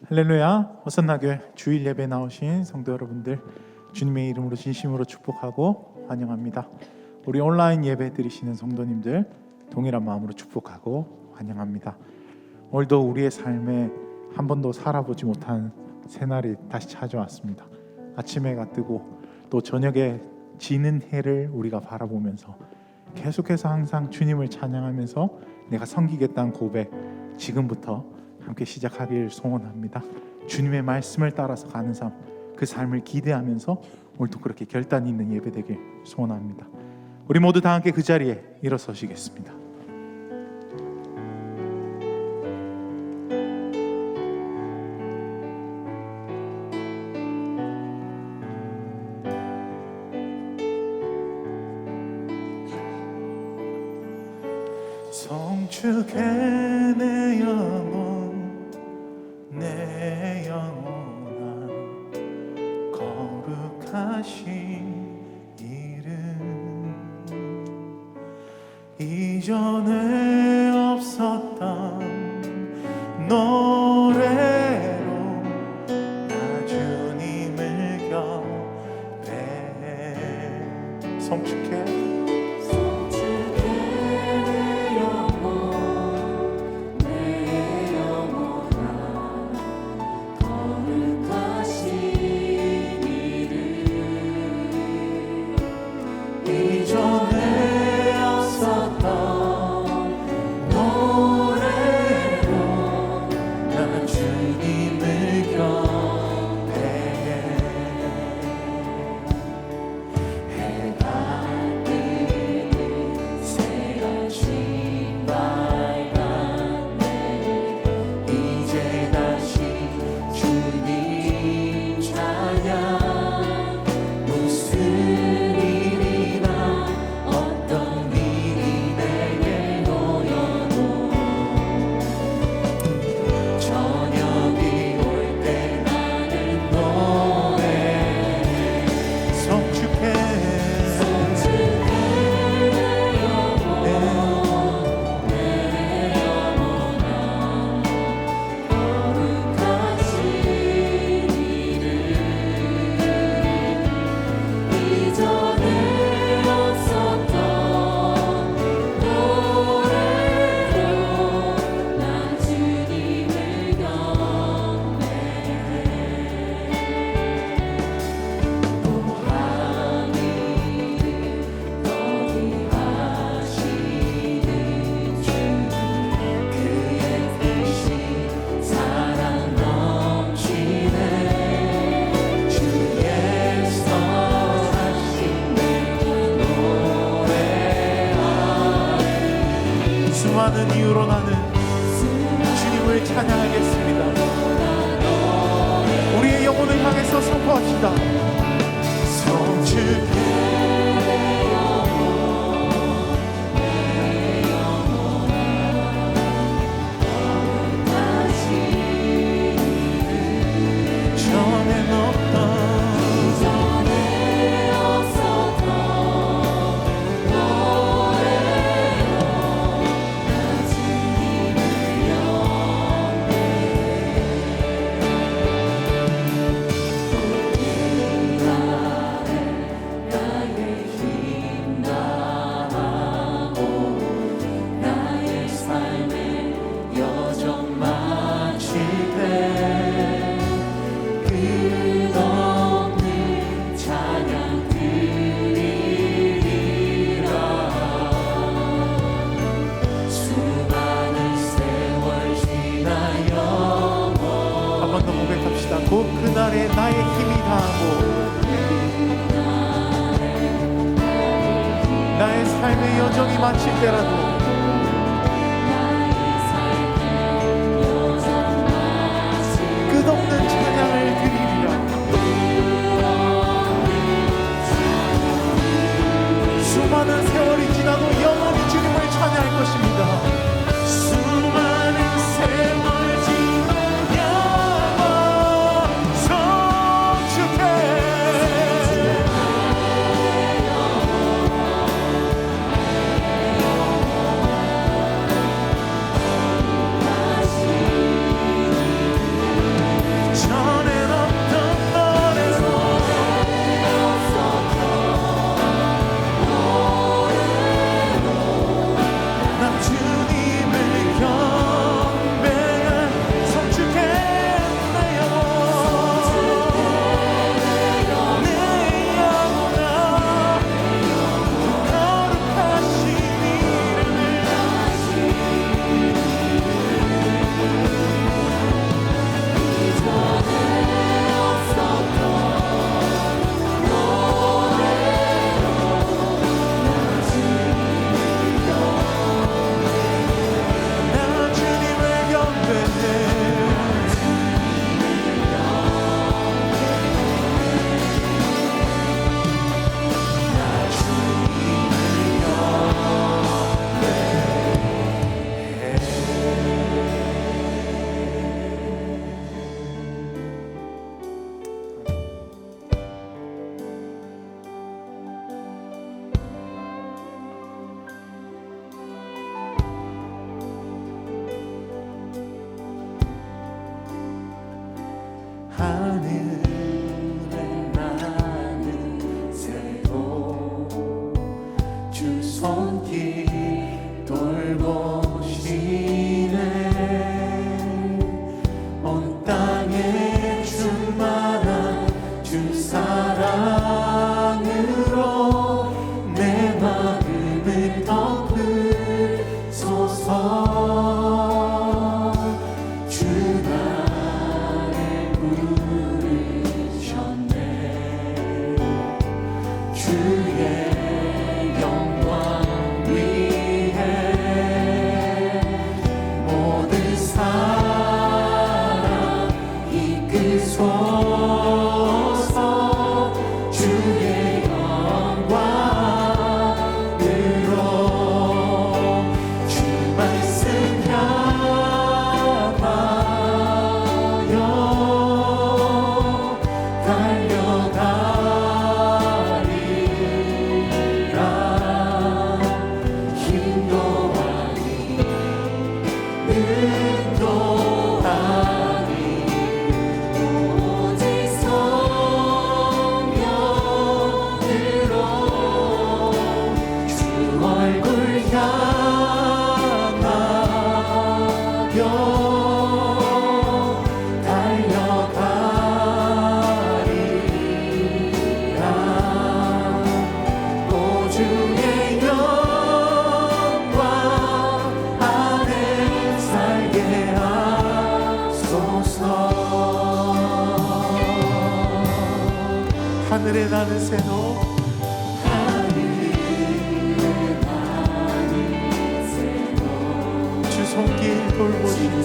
할렐루야. 호산나교회 주일 예배 나오신 성도 여러분들, 주님의 이름으로 진심으로 축복하고 환영합니다. 우리 온라인 예배 드리시는 성도님들 동일한 마음으로 축복하고 환영합니다. 오늘도 우리의 삶에 한 번도 살아보지 못한 새날이 다시 찾아왔습니다. 아침 해가 뜨고 또 저녁에 지는 해를 우리가 바라보면서 계속해서 항상 주님을 찬양하면서 내가 섬기겠다는 고백, 지금부터 함께 시작하길 소원합니다. 주님의 말씀을 따라서 가는 삶, 그 삶을 기대하면서 오늘도 그렇게 결단 있는 예배 되길 소원합니다. 우리 모두 다 함께 그 자리에 일어서시겠습니다. 성축해 내 영혼, 내 영혼아, 거룩하신 이름, 이전에 없었던 노래로 나 주님을 경배해. 성축해 수많은 이유로 나는 주님을 찬양하겠습니다. 우리의 영혼을 향해서 선포합시다. 성축해 곧 그날에 나의 힘이 다하고 나의 삶의 여정이 마칠 때라도 끝없는 찬양을 드리리라. 수많은 세월이 지나도 영원히 주님을 찬양할 것입니다. 수많은 세월 하늘에 나는 새도 주 손길 돌보시네. 온 땅에 충만한 주 사랑으로 내 마음을 덮으소서. 주 나를 부르셨네. 주의 영광 위에 모든 사람 이끄소서. 주의 영광으로 주 말씀 향하여 달려가리라. 힘도 아닌 능도 아닌 오직 성령으로 주 얼굴 향하여 달려가리라. 오 주의 영광 안에 살게 하소서. 하늘에 나는 새도 주 손길 돌보시고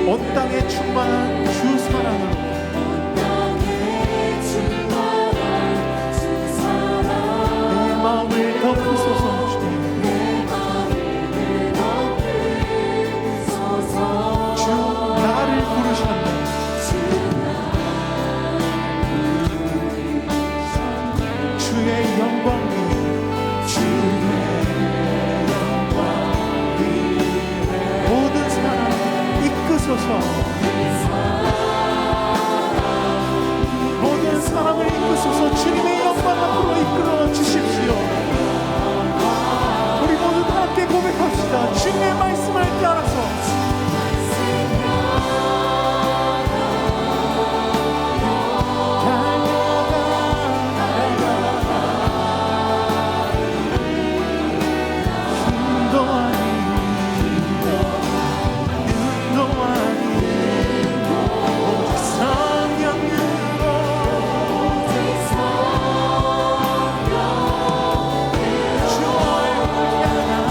온 땅에 충만한 주 사랑으로 내 마음을 덮으소서. 주 나를 부르셨네. 주의 영광 위에 모든 사람 이끄소서. 모든 사람을 이끄소서. 주님의 영광 앞으로 이끌어 주십시오. 우리 모두 다 함께 고백합시다. 주님의 말씀을 따라서 힘도 아닌 능도 아닌 오직 성령으로 주 얼굴 향하여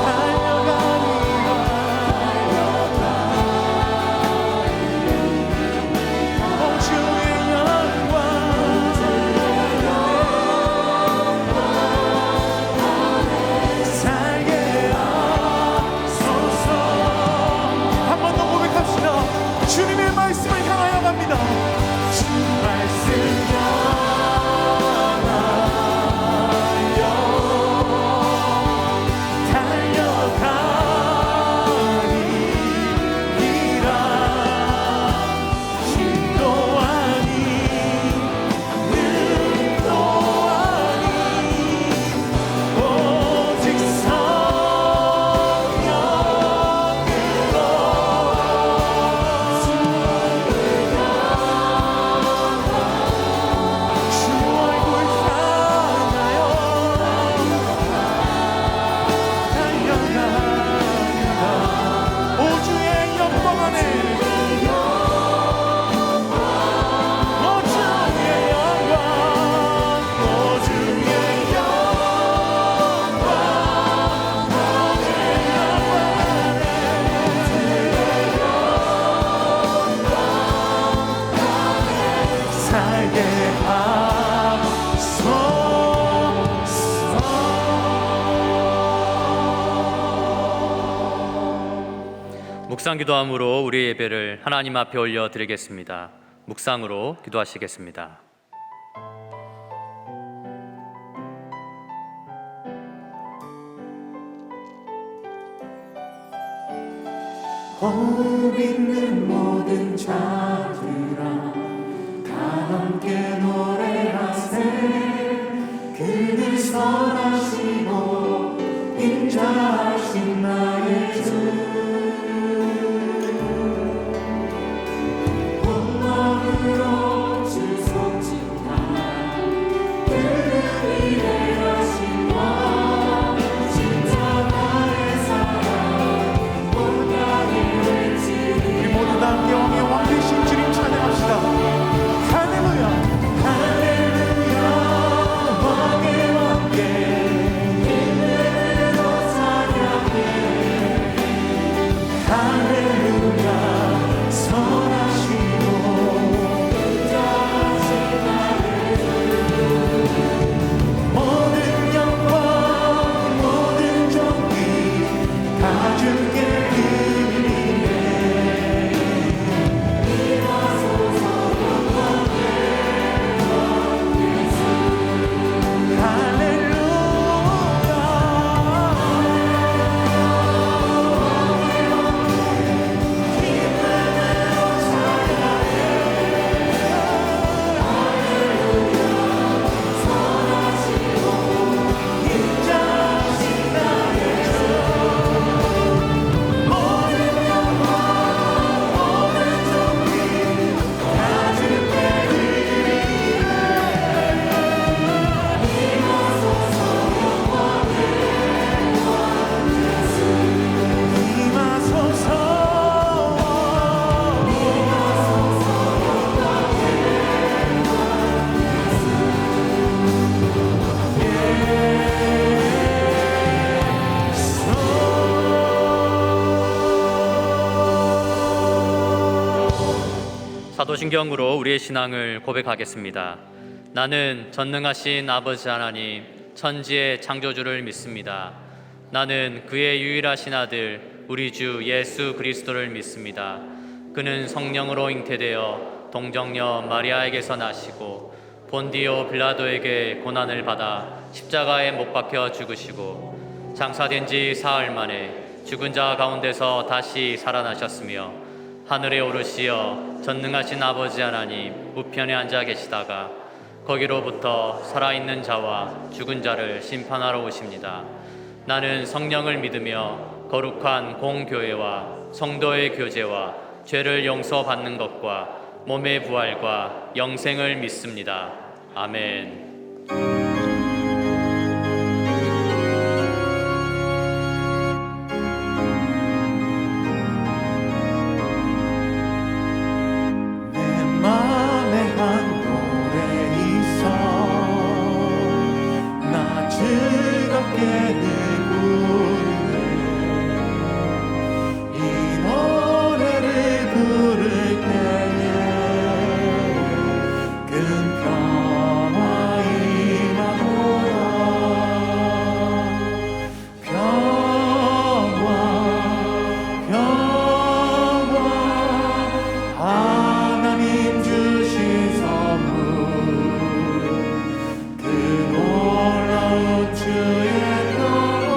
달려가리라. 오 주의 영광 살게 하소서. 한 번 더 고백합시다. 주님의 말씀을 향하여 갑니다. 주 말씀 향하여 달려가리라. 힘도 아닌 능도 아닌 오직 성령으로 주 얼굴 향하여 달려가리라. 오 주의 영광 안에 오 주의 영광 오 주의 영광 살게 하소서. 묵상 기도함으로 우리의 예배를 하나님 앞에 올려드리겠습니다. 묵상으로 기도하시겠습니다. 호흡 있는 모든 자들아 다 함께 노래하세. 그는 선하시고 인자하신 나의 주. 온 마음으로 주 송축하라. 그는 위대하신 왕 진짜 나의 사랑 온 땅에 외치리. 우리 모두 다 함께 왕의 왕 되신 주님 찬양합시다. 할렐루야 할렐루야 왕의 왕께 힘으로 찬양해. 할렐루야 선하시고 인자하신 나의 주. 모든 영광 모든 존귀 다 주께 드리네. 일어서서 영광의 왕 예수. 할렐루야 사도신경으로 우리의 신앙을 고백하겠습니다. 나는 전능하신 아버지 하나님 천지의 창조주를 믿습니다. 나는 그의 유일하신 아들 우리 주 예수 그리스도를 믿습니다. 그는 성령으로 잉태되어 동정녀 마리아에게서 나시고 본디오 빌라도에게 고난을 받아 십자가에 못 박혀 죽으시고 장사된 지 사흘 만에 죽은 자 가운데서 다시 살아나셨으며 하늘에 오르시어 전능하신 아버지 하나님 우편에 앉아 계시다가 거기로부터 살아있는 자와 죽은 자를 심판하러 오십니다. 나는 성령을 믿으며 거룩한 공교회와 성도의 교제와 죄를 용서받는 것과 몸의 부활과 영생을 믿습니다. 아멘. 마음에 한 노래 있어. 나 즐겁게 늘 부르네. 이 노래를 부를 때에 큰 평화 임하노라. 평화 평화 하나님 주신 선물. 그 놀라운 주의 평화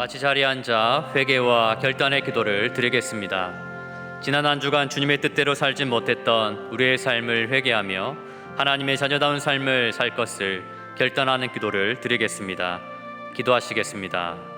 같이 자리에 앉아 회개와 결단의 기도를 드리겠습니다. 지난 한 주간 주님의 뜻대로 살지 못했던 우리의 삶을 회개하며 하나님의 자녀다운 삶을 살 것을 결단하는 기도를 드리겠습니다. 기도하시겠습니다.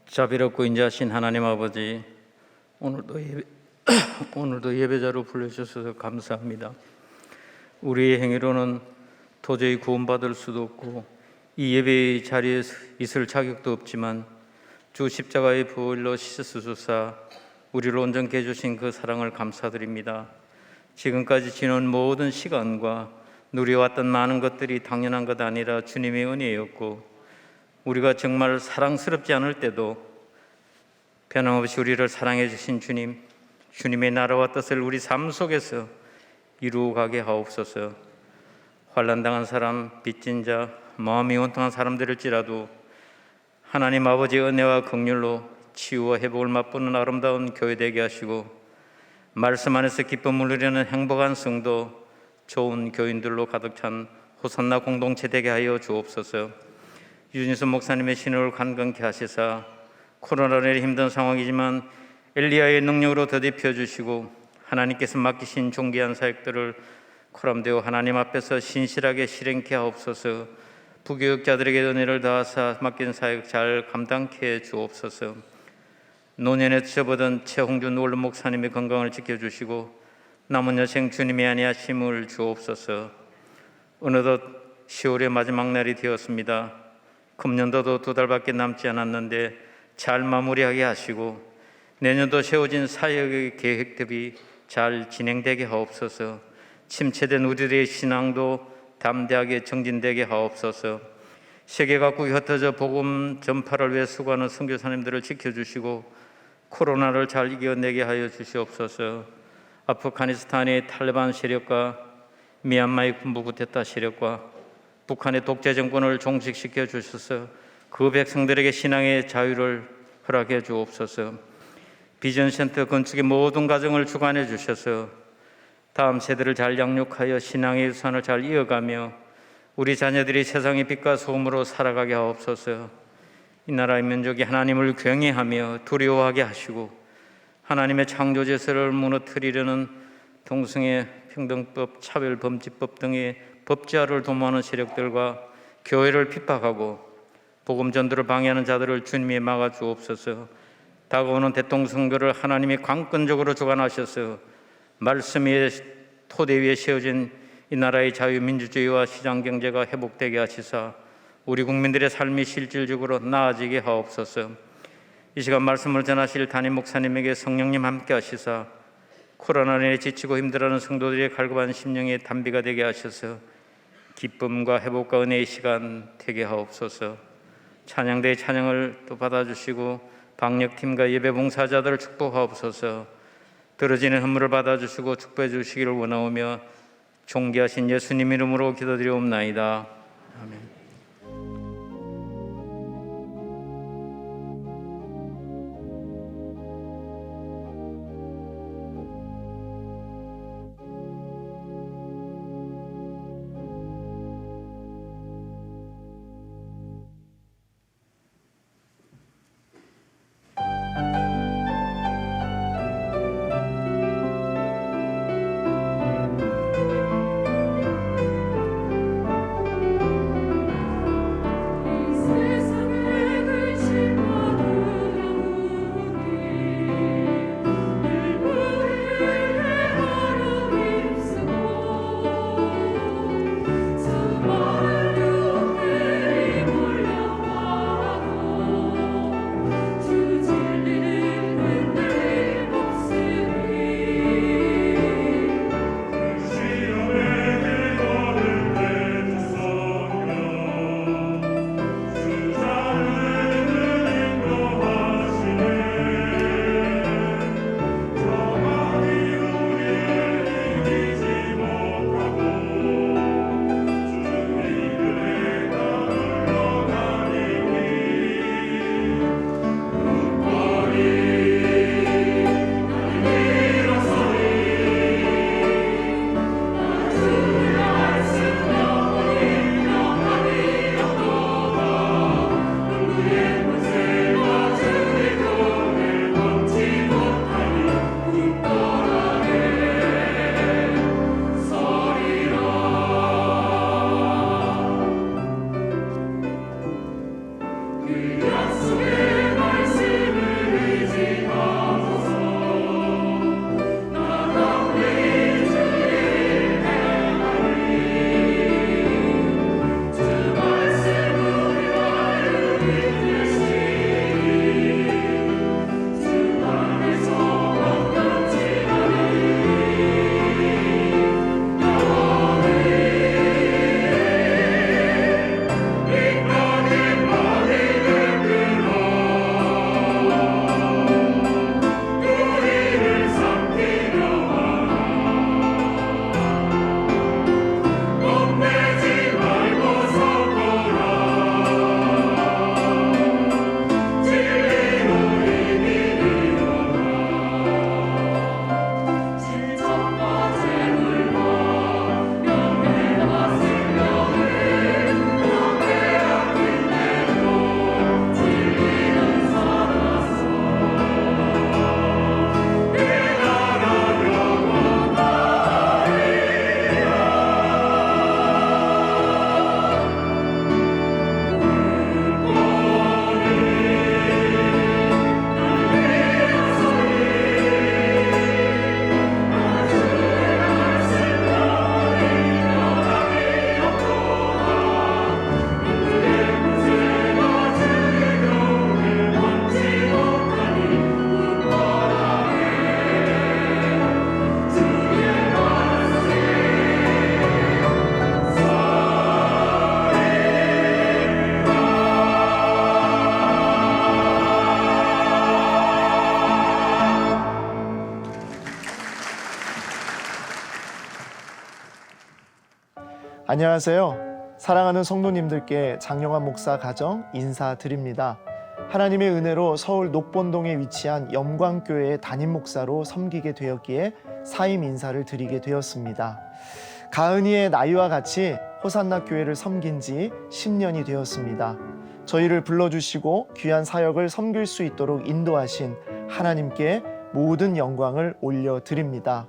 자비롭고 인자하신 하나님 아버지, 오늘도 예배자로 불러주셔서 감사합니다. 우리의 행위로는 도저히 구원받을 수도 없고 이 예배의 자리에 있을 자격도 없지만 주 십자가의 보혈로 씻으소서 우리를 온전케 해주신 그 사랑을 감사드립니다. 지금까지 지난 모든 시간과 누려왔던 많은 것들이 당연한 것 아니라 주님의 은혜였고, 우리가 정말 사랑스럽지 않을 때도 변함없이 우리를 사랑해 주신 주님, 주님의 나라와 뜻을 우리 삶 속에서 이루어가게 하옵소서. 환난당한 사람, 빚진 자, 마음이 원통한 사람들일지라도 하나님 아버지의 은혜와 긍휼로 치유와 회복을 맛보는 아름다운 교회 되게 하시고, 말씀 안에서 기쁨을 누리는 행복한 성도, 좋은 교인들로 가득 찬 호산나 공동체 되게 하여 주옵소서. 유진수 목사님의 신호를 간건케 하시사 코로나로 힘든 상황이지만 엘리야의 능력으로 더딥혀 주시고 하나님께서 맡기신 존귀한 사역들을 코람되어 하나님 앞에서 신실하게 실행케 하옵소서. 부교육자들에게 은혜를 다하사 맡긴 사역 잘 감당케 주옵소서. 노년에 접어든 최홍준 노을름 목사님의 건강을 지켜주시고 남은 여생 주님의 안위하심을 주옵소서. 어느덧 10월의 마지막 날이 되었습니다. 금년도도 2달밖에 남지 않았는데 잘 마무리하게 하시고 내년도 세워진 사역의 계획들이 잘 진행되게 하옵소서. 침체된 우리들의 신앙도 담대하게 정진되게 하옵소서. 세계 각국에 흩어져 복음 전파를 위해 수고하는 선교사님들을 지켜주시고 코로나를 잘 이겨내게 하여 주시옵소서. 아프가니스탄의 탈레반 세력과 미얀마의 군부 쿠데타 세력과 북한의 독재 정권을 종식시켜 주셔서 그 백성들에게 신앙의 자유를 허락해 주옵소서. 비전센터 건축의 모든 과정을 주관해 주셔서 다음 세대를 잘 양육하여 신앙의 유산을 잘 이어가며 우리 자녀들이 세상의 빛과 소금으로 살아가게 하옵소서. 이 나라의 민족이 하나님을 경외하며 두려워하게 하시고 하나님의 창조 질서를 무너뜨리려는 동성애 평등법, 차별범죄법 등의 법제화를 도모하는 세력들과 교회를 핍박하고 복음 전도를 방해하는 자들을 주님이 막아 주옵소서. 다가오는 대통령 선거를 하나님이 강권적으로 주관하셔서 말씀 위에 토대 위에 세워진 이 나라의 자유민주주의와 시장경제가 회복되게 하시사 우리 국민들의 삶이 실질적으로 나아지게 하옵소서. 이 시간 말씀을 전하실 담임 목사님에게 성령님 함께 하시사 코로나로 인해 지치고 힘들어하는 성도들의 갈급한 심령의 단비가 되게 하셔서 기쁨과 회복과 은혜의 시간 되게 하옵소서. 찬양대의 찬양을 또 받아주시고 방역팀과 예배봉사자들을 축복하옵소서. 들어지는 헌물을 받아주시고 축복해 주시기를 원하오며 존귀하신 예수님 이름으로 기도드리옵나이다. 아멘. 안녕하세요. 사랑하는 성도님들께 장영환 목사 가정 인사드립니다. 하나님의 은혜로 서울 녹본동에 위치한 영광교회의 담임 목사로 섬기게 되었기에 사임 인사를 드리게 되었습니다. 가은이의 나이와 같이 호산나 교회를 섬긴 지 10년이 되었습니다. 저희를 불러주시고 귀한 사역을 섬길 수 있도록 인도하신 하나님께 모든 영광을 올려드립니다.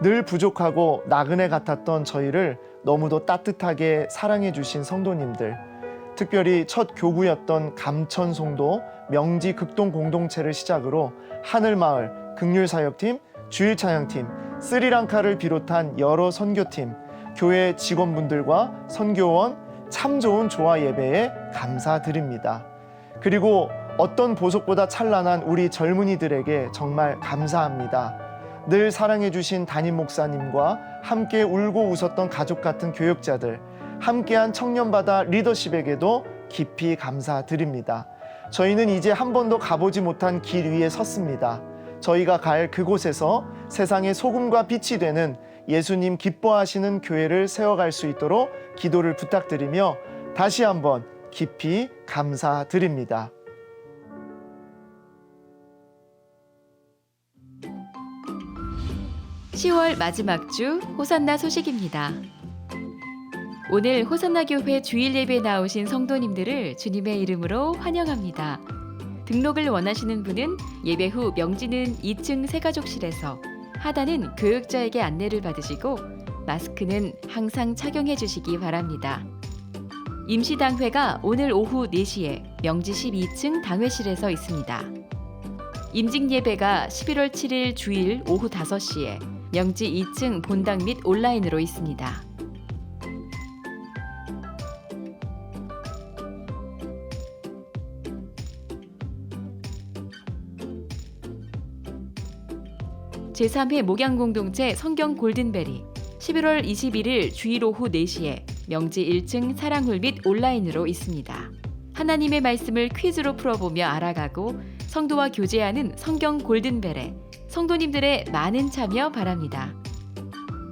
늘 부족하고 나그네 같았던 저희를 너무도 따뜻하게 사랑해 주신 성도님들, 특별히 첫 교구였던 감천송도 명지 극동 공동체를 시작으로 하늘마을, 극률사역팀, 주일찬양팀, 스리랑카를 비롯한 여러 선교팀, 교회 직원분들과 선교원, 참 좋은 조화 예배에 감사드립니다. 그리고 어떤 보석보다 찬란한 우리 젊은이들에게 정말 감사합니다. 늘 사랑해 주신 담임 목사님과 함께 울고 웃었던 가족 같은 교역자들, 함께한 청년바다 리더십에게도 깊이 감사드립니다. 저희는 이제 한 번도 가보지 못한 길 위에 섰습니다. 저희가 갈 그곳에서 세상의 소금과 빛이 되는 예수님 기뻐하시는 교회를 세워갈 수 있도록 기도를 부탁드리며 다시 한번 깊이 감사드립니다. (10월) 마지막 주 호산나 소식입니다. 오늘 호산나 교회 주일 예배에 나오신 성도님들을 주님의 이름으로 환영합니다. 등록을 원하시는 분은 예배 후 명지는 2층 새가족실에서, 하단은 교역자에게 안내를 받으시고 마스크는 항상 착용해 주시기 바랍니다. 임시당회가 오늘 오후 4시에 명지 12층 당회실에서 있습니다. 임직예배가 11월 7일 주일 오후 5시에 명지 2층 본당 및 온라인으로 있습니다. 제3회 목양공동체 성경 골든벨이 11월 21일 주일 오후 4시에 명지 1층 사랑홀 및 온라인으로 있습니다. 하나님의 말씀을 퀴즈로 풀어보며 알아가고 성도와 교제하는 성경 골든벨에 성도님들의 많은 참여 바랍니다.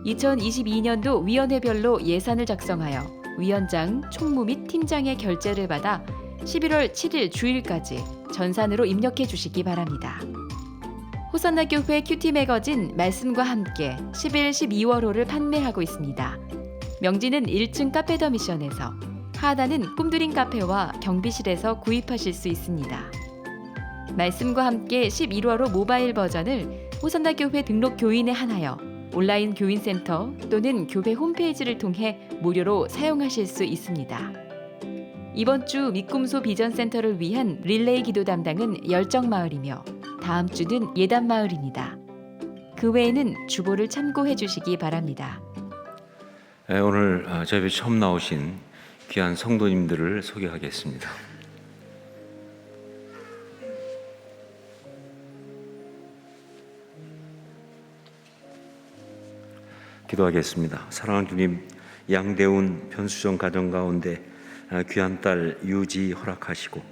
2022년도 위원회별로 예산을 작성하여 위원장, 총무 및 팀장의 결재를 받아 11월 7일 주일까지 전산으로 입력해 주시기 바랍니다. 호산나 교회 큐티 매거진 말씀과 함께 11, 12월호를 판매하고 있습니다. 명지는 1층 카페 더 미션에서, 하단은 꿈드림 카페와 경비실에서 구입하실 수 있습니다. 말씀과 함께 11월호 모바일 버전을 호산나 교회 등록 교인에 한하여 온라인 교인센터 또는 교회 홈페이지를 통해 무료로 사용하실 수 있습니다. 이번 주 믿꿈소 비전센터를 위한 릴레이 기도 담당은 열정마을이며 다음 주는 예단마을입니다. 그 외에는 주보를 참고해 주시기 바랍니다. 오늘 저희 처음 나오신 귀한 성도님들을 소개하겠습니다. 기도하겠습니다. 사랑하는 주님, 양대운 변수정 가정 가운데 귀한 딸 유지 허락하시고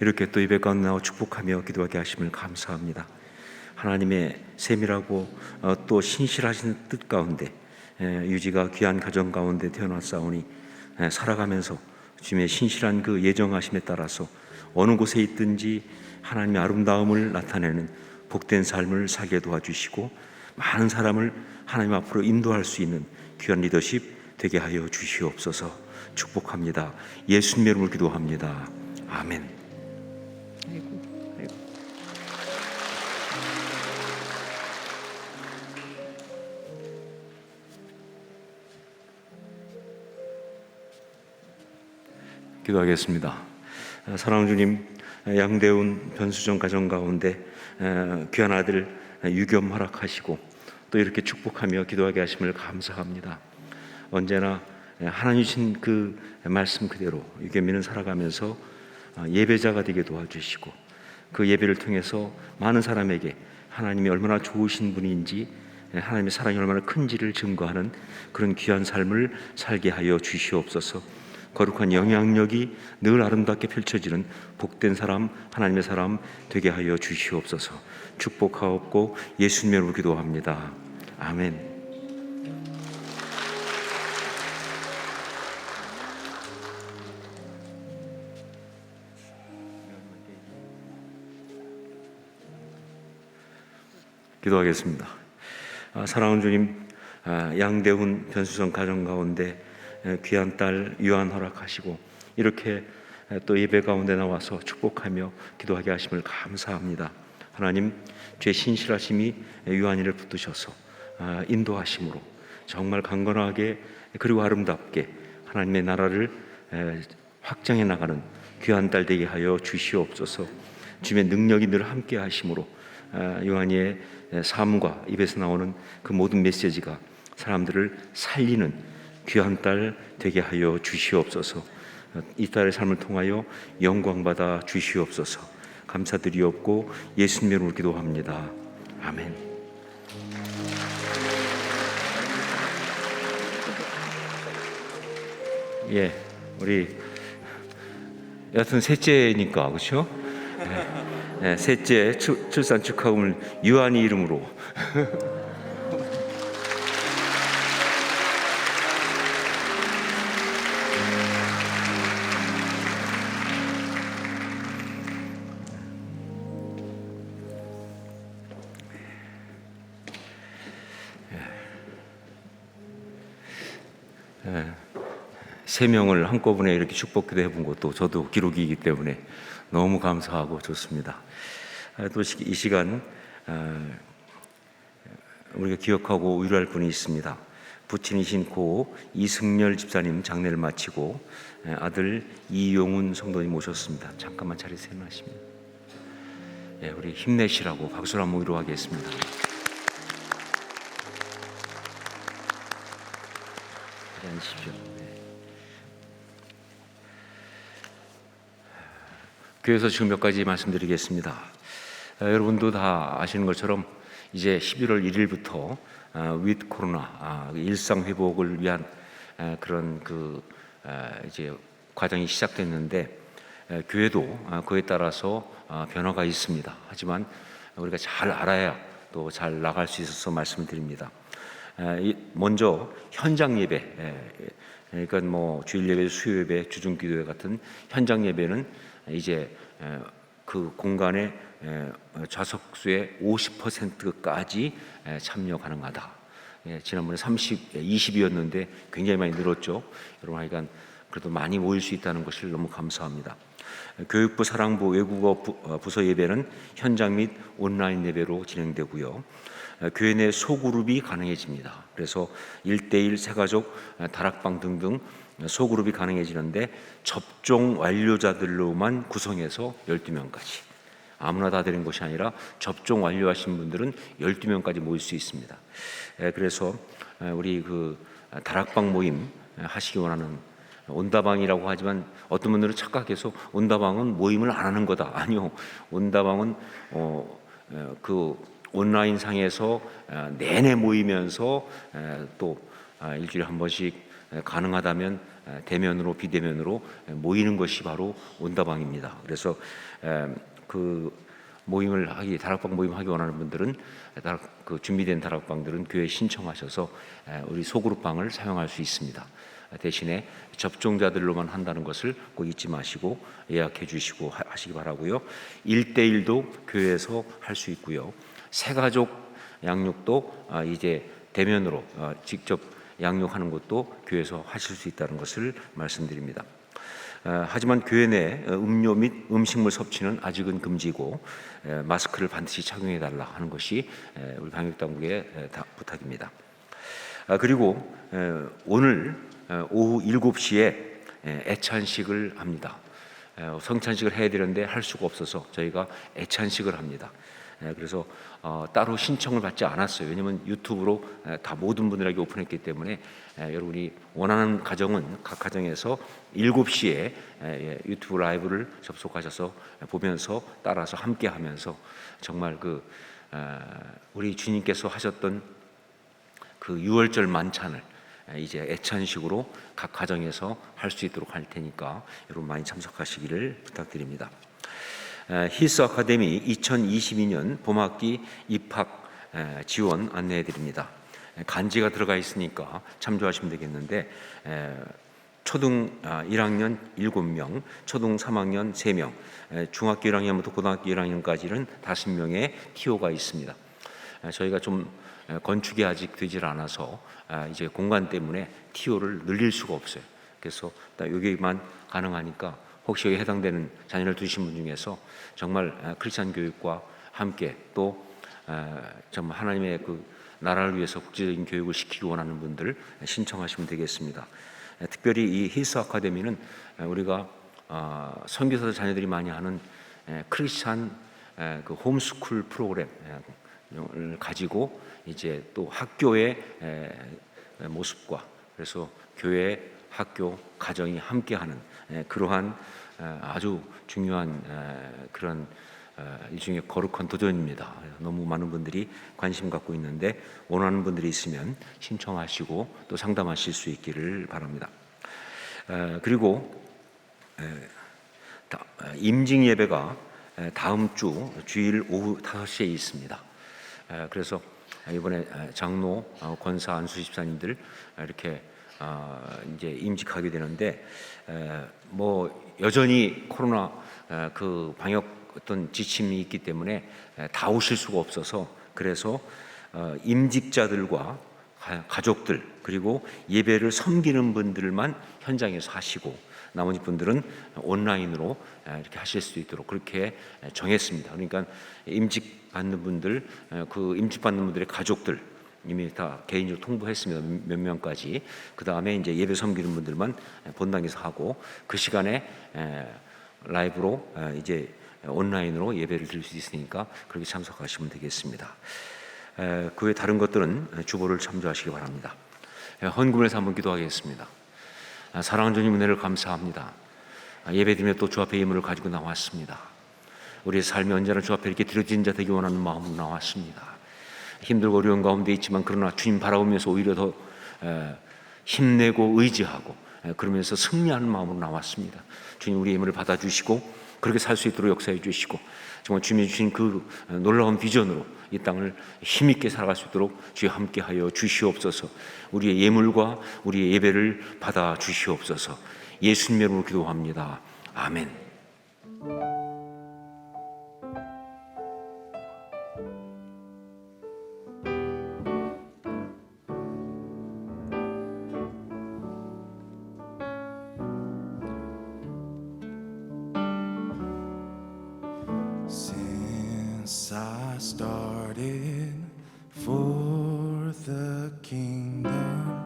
이렇게 또 예배 가운데 나와 축복하며 기도하게 하심을 감사합니다. 하나님의 세밀하고 또 신실하신 뜻 가운데 유지가 귀한 가정 가운데 태어났사오니 살아가면서 주님의 신실한 그 예정하심에 따라서 어느 곳에 있든지 하나님의 아름다움을 나타내는 복된 삶을 살게 도와주시고 많은 사람을 하나님 앞으로 인도할 수 있는 귀한 리더십 되게 하여 주시옵소서. 축복합니다. 예수님의 이름으로 기도합니다. 아멘. 기도하겠습니다. 사랑하는 주님, 양대운 변수정 가정 가운데 귀한 아들 유겸 허락하시고 또 이렇게 축복하며 기도하게 하심을 감사합니다. 언제나 하나님 주신 그 말씀 그대로 유겸이는 살아가면서 예배자가 되게 도와주시고 그 예배를 통해서 많은 사람에게 하나님이 얼마나 좋으신 분인지, 하나님의 사랑이 얼마나 큰지를 증거하는 그런 귀한 삶을 살게 하여 주시옵소서. 거룩한 영향력이 늘 아름답게 펼쳐지는 복된 사람, 하나님의 사람 되게 하여 주시옵소서. 축복하옵고 예수님의 이름으로 기도합니다. 아멘. 기도하겠습니다. 사랑하는 주님, 양대훈 변수정 가정 가운데 귀한 딸 유한 허락하시고 이렇게 또 예배 가운데 나와서 축복하며 기도하게 하심을 감사합니다. 하나님, 죄 신실하심이 유한이를 붙드셔서 인도하심으로 정말 강건하게 그리고 아름답게 하나님의 나라를 확장해 나가는 귀한 딸 되게 하여 주시옵소서. 주님의 능력이 늘 함께 하심으로 요한이의 삶과 입에서 나오는 그 모든 메시지가 사람들을 살리는 귀한 딸 되게 하여 주시옵소서. 이 딸의 삶을 통하여 영광받아 주시옵소서. 감사드리옵고 예수님의 이름으로 기도합니다. 아멘. 예, 우리 여튼 셋째니까 그렇죠? 네, 셋째 출산 축하금을 유한이 이름으로. 세 명을 한꺼번에 이렇게 축복기도 해본 것도 저도 기록이기 때문에 너무 감사하고 좋습니다. 또 이 시간 우리가 기억하고 위로할 분이 있습니다. 부친이신 고 이승열 집사님 장례를 마치고 아들 이용훈 성도님 오셨습니다. 잠깐만 자리에서 일어나시면 우리 힘내시라고 박수로 한번 위로하겠습니다. 앉으십시오. 교회에서 지금 몇 가지 말씀드리겠습니다. 여러분도 다 아시는 것처럼 이제 11월 1일부터 위드 코로나 일상 회복을 위한 그런 이제 과정이 시작됐는데 교회도 그에 따라서 변화가 있습니다. 하지만 우리가 잘 알아야 또 잘 나갈 수 있어서 말씀을 드립니다. 먼저 현장 예배, 그러니까 뭐 주일 예배, 수요 예배, 주중 기도회 같은 현장 예배는 이제 그 공간의 좌석수의 50%까지 참여 가능하다. 지난번에 20이었는데 굉장히 많이 늘었죠. 여러분 하여간 그래도 많이 모일 수 있다는 것을 너무 감사합니다. 교육부, 사랑부, 외국어 부서 예배는 현장 및 온라인 예배로 진행되고요. 교회 내 소그룹이 가능해집니다. 그래서 1:1, 세가족, 다락방 등등 소그룹이 가능해지는데 접종 완료자들로만 구성해서 12명까지, 아무나 다 되는 것이 아니라 접종 완료하신 분들은 12명까지 모일 수 있습니다. 그래서 우리 다락방 모임 하시기 원하는, 온다방이라고 하지만 어떤 분들은 착각해서 온다방은 모임을 안 하는 거다. 아니요, 온다방은 온라인 상에서 내내 모이면서 또 일주일에 한 번씩 가능하다면 대면으로 비대면으로 모이는 것이 바로 온다방입니다. 그래서 다락방 모임 하기 원하는 분들은 준비된 다락방들은 교회에 신청하셔서 우리 소그룹방을 사용할 수 있습니다. 대신에 접종자들로만 한다는 것을 꼭 잊지 마시고 예약해 주시고 하시기 바라고요. 1:1도 교회에서 할 수 있고요. 새가족 양육도 이제 대면으로 직접 양육하는 것도 교회에서 하실 수 있다는 것을 말씀드립니다. 하지만 교회 내 음료 및 음식물 섭취는 아직은 금지고 마스크를 반드시 착용해 달라 하는 것이 우리 방역당국의 부탁입니다. 그리고 오늘 오후 7시에 애찬식을 합니다. 성찬식을 해야 되는데 할 수가 없어서 저희가 애찬식을 합니다. 그래서 따로 신청을 받지 않았어요. 왜냐하면 유튜브로 다 모든 분들에게 오픈했기 때문에 여러분이 원하는 가정은 각 가정에서 7시에 유튜브 라이브를 접속하셔서 보면서 따라서 함께하면서 정말 우리 주님께서 하셨던 그 6월절 만찬을 이제 애찬식으로 각 가정에서 할 수 있도록 할 테니까 여러분 많이 참석하시기를 부탁드립니다. 히스 아카데미 2022년 봄학기 입학 지원 안내해 드립니다. 간지가 들어가 있으니까 참조하시면 되겠는데 초등 1학년 7명, 초등 3학년 3명, 중학교 1학년부터 고등학교 1학년까지는 5명의 TO가 있습니다. 저희가 좀 건축이 아직 되질 않아서 이제 공간 때문에 TO를 늘릴 수가 없어요. 그래서 여기만 가능하니까 혹시 여기 해당되는 자녀를 두신 분 중에서 정말 크리스찬 교육과 함께 또 정말 하나님의 그 나라를 위해서 국제적인 교육을 시키기 원하는 분들 신청하시면 되겠습니다. 특별히 이 힐스 아카데미는 우리가 선교사 자녀들이 많이 하는 크리스찬 그 홈스쿨 프로그램을 가지고 이제 또 학교의 모습과 그래서 교회, 학교, 가정이 함께하는 그러한 아주 중요한 그런 일종의 거룩한 도전입니다. 너무 많은 분들이 관심 갖고 있는데 원하는 분들이 있으면 신청하시고 또 상담하실 수 있기를 바랍니다. 그리고 임직 예배가 다음 주 주일 오후 5시에 있습니다. 그래서 이번에 장로, 권사, 안수 집사님들 이렇게 이제 임직하게 되는데 뭐 여전히 코로나 그 방역 어떤 지침이 있기 때문에 다 오실 수가 없어서 그래서 임직자들과 가족들 그리고 예배를 섬기는 분들만 현장에서 하시고 나머지 분들은 온라인으로 이렇게 하실 수 있도록 그렇게 정했습니다. 그러니까 임직 받는 분들, 그 임직 받는 분들의 가족들 이미 다 개인적으로 통보했습니다. 몇 명까지. 그 다음에 이제 예배 섬기는 분들만 본당에서 하고 그 시간에 라이브로 이제 온라인으로 예배를 드릴 수 있으니까 그렇게 참석하시면 되겠습니다. 그 외 다른 것들은 주보를 참조하시기 바랍니다. 헌금을 해서 한번 기도하겠습니다. 사랑하는 주님 은혜를 감사합니다. 예배드리며 또 주 앞에 예물을 가지고 나왔습니다. 우리의 삶이 언제나 주 앞에 이렇게 드려진 자 되기 원하는 마음으로 나왔습니다. 힘들고 어려운 가운데 있지만 그러나 주님 바라보면서 오히려 더 힘내고 의지하고 그러면서 승리하는 마음으로 나왔습니다. 주님 우리 예물을 받아주시고 그렇게 살 수 있도록 역사해 주시고 정말 주님이 주신 그 놀라운 비전으로 이 땅을 힘있게 살아갈 수 있도록 주여 함께하여 주시옵소서. 우리의 예물과 우리의 예배를 받아 주시옵소서. 예수님 이름으로 기도합니다. 아멘. Since I started for the kingdom,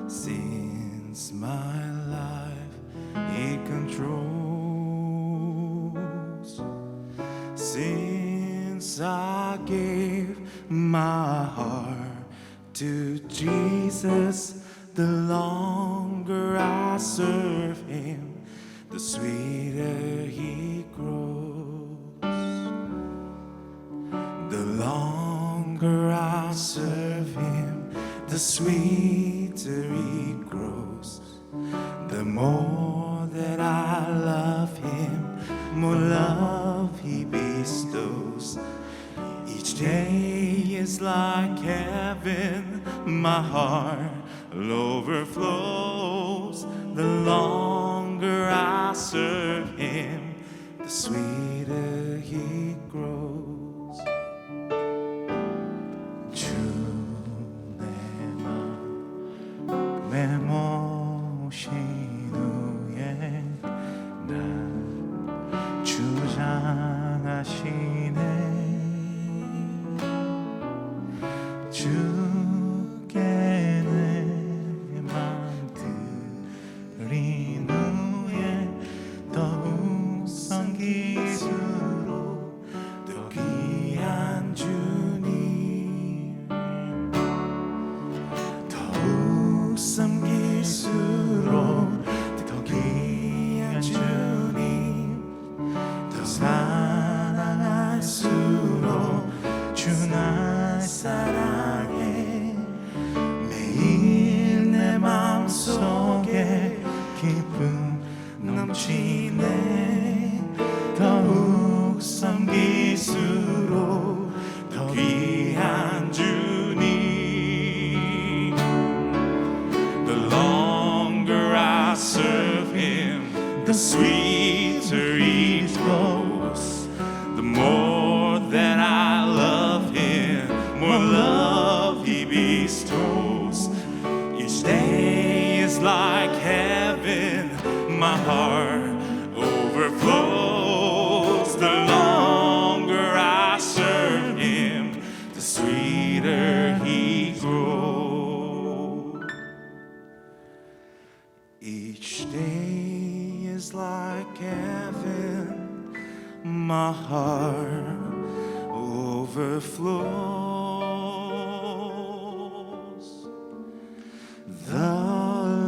since my life it controls, since I gave my heart to Jesus, the longer I serve Him, the sweeter He grows. The longer I serve Him, the sweeter He grows. The more that I love Him, more love He bestows. Each day is like heaven, my heart overflows. The longer I serve Him, the sweeter He grows. 내 모신 후에 날 주장하시네. 주께 내 맘 드린 후에 더욱 성기수로 더 귀한 주님 더욱 섬길수록 더 귀한 주님 더 사랑할수록 주 날 사랑해. 매일 내 맘속에 기쁨 넘치네. 더욱 섬길수록 더 귀한 주님. The longer I serve Him, the sweeter He grows. The more that I love Him, more bestows. Each day is like heaven. My heart overflows. The longer I serve Him, the sweeter He grows. Each day is like heaven. My heart overflows. The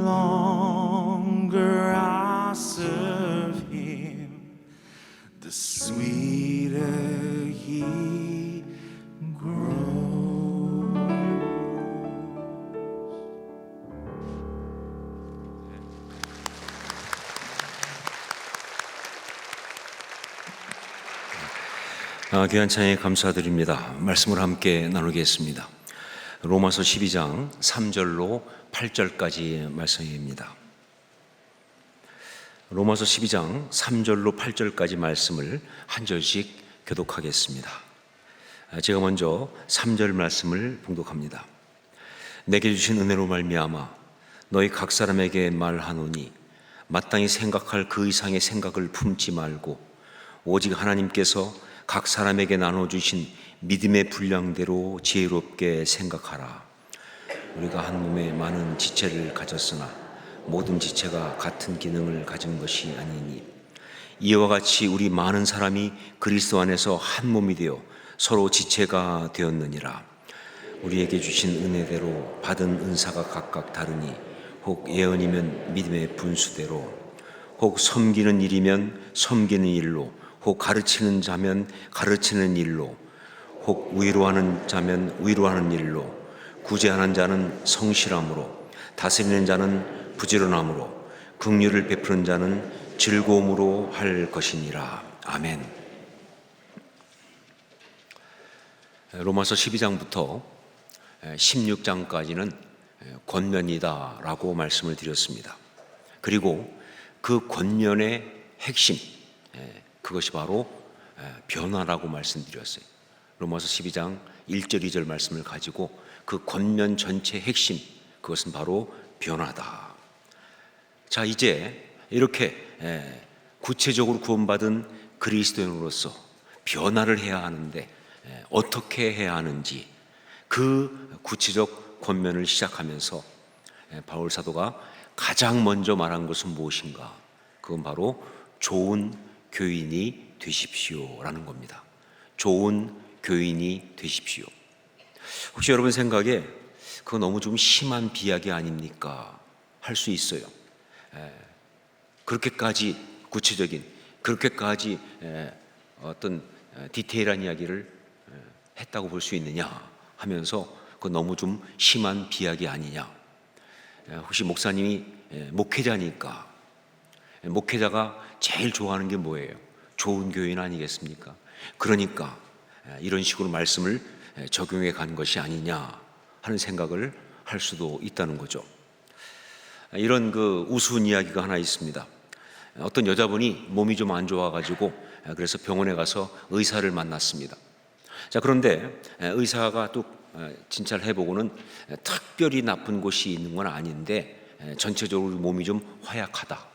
longer I serve Him, the sweeter He grows. 귀한 찬양에 감사드립니다. 말씀을 함께 나누겠습니다. 로마서 12장 3절로 8절까지 말씀입니다. 로마서 12장 3절로 8절까지 말씀을 한 절씩 교독하겠습니다. 제가 먼저 3절 말씀을 봉독합니다. 내게 주신 은혜로 말미암아 너희 각 사람에게 말하노니 마땅히 생각할 그 이상의 생각을 품지 말고 오직 하나님께서 각 사람에게 나눠주신 믿음의 분량대로 지혜롭게 생각하라. 우리가 한 몸에 많은 지체를 가졌으나 모든 지체가 같은 기능을 가진 것이 아니니 이와 같이 우리 많은 사람이 그리스도 안에서 한 몸이 되어 서로 지체가 되었느니라. 우리에게 주신 은혜대로 받은 은사가 각각 다르니 혹 예언이면 믿음의 분수대로, 혹 섬기는 일이면 섬기는 일로, 혹 가르치는 자면 가르치는 일로, 혹 위로하는 자면 위로하는 일로, 구제하는 자는 성실함으로, 다스리는 자는 부지런함으로, 긍휼을 베푸는 자는 즐거움으로 할 것이니라. 아멘. 로마서 12장부터 16장까지는 권면이다라고 말씀을 드렸습니다. 그리고 그 권면의 핵심, 그것이 바로 변화라고 말씀드렸어요. 로마서 12장 1절 2절 말씀을 가지고 그 권면 전체의 핵심, 그것은 바로 변화다. 자, 이제 이렇게 구체적으로 구원받은 그리스도인으로서 변화를 해야 하는데 어떻게 해야 하는지 그 구체적 권면을 시작하면서 바울 사도가 가장 먼저 말한 것은 무엇인가? 그건 바로 좋은 교인이 되십시오라는 겁니다. 좋은 교인이 되십시오. 혹시 여러분 생각에 그거 너무 좀 심한 비약이 아닙니까? 할 수 있어요. 그렇게까지 구체적인, 그렇게까지 어떤 디테일한 이야기를 했다고 볼 수 있느냐 하면서 그거 너무 좀 심한 비약이 아니냐. 혹시 목사님이 목회자니까 목회자가 제일 좋아하는 게 뭐예요? 좋은 교인 아니겠습니까? 그러니까 이런 식으로 말씀을 적용해 간 것이 아니냐 하는 생각을 할 수도 있다는 거죠. 이런 그 우스운 이야기가 하나 있습니다. 어떤 여자분이 몸이 좀 안 좋아가지고 그래서 병원에 가서 의사를 만났습니다. 자, 그런데 의사가 또 진찰을 해보고는 특별히 나쁜 곳이 있는 건 아닌데 전체적으로 몸이 좀 허약하다.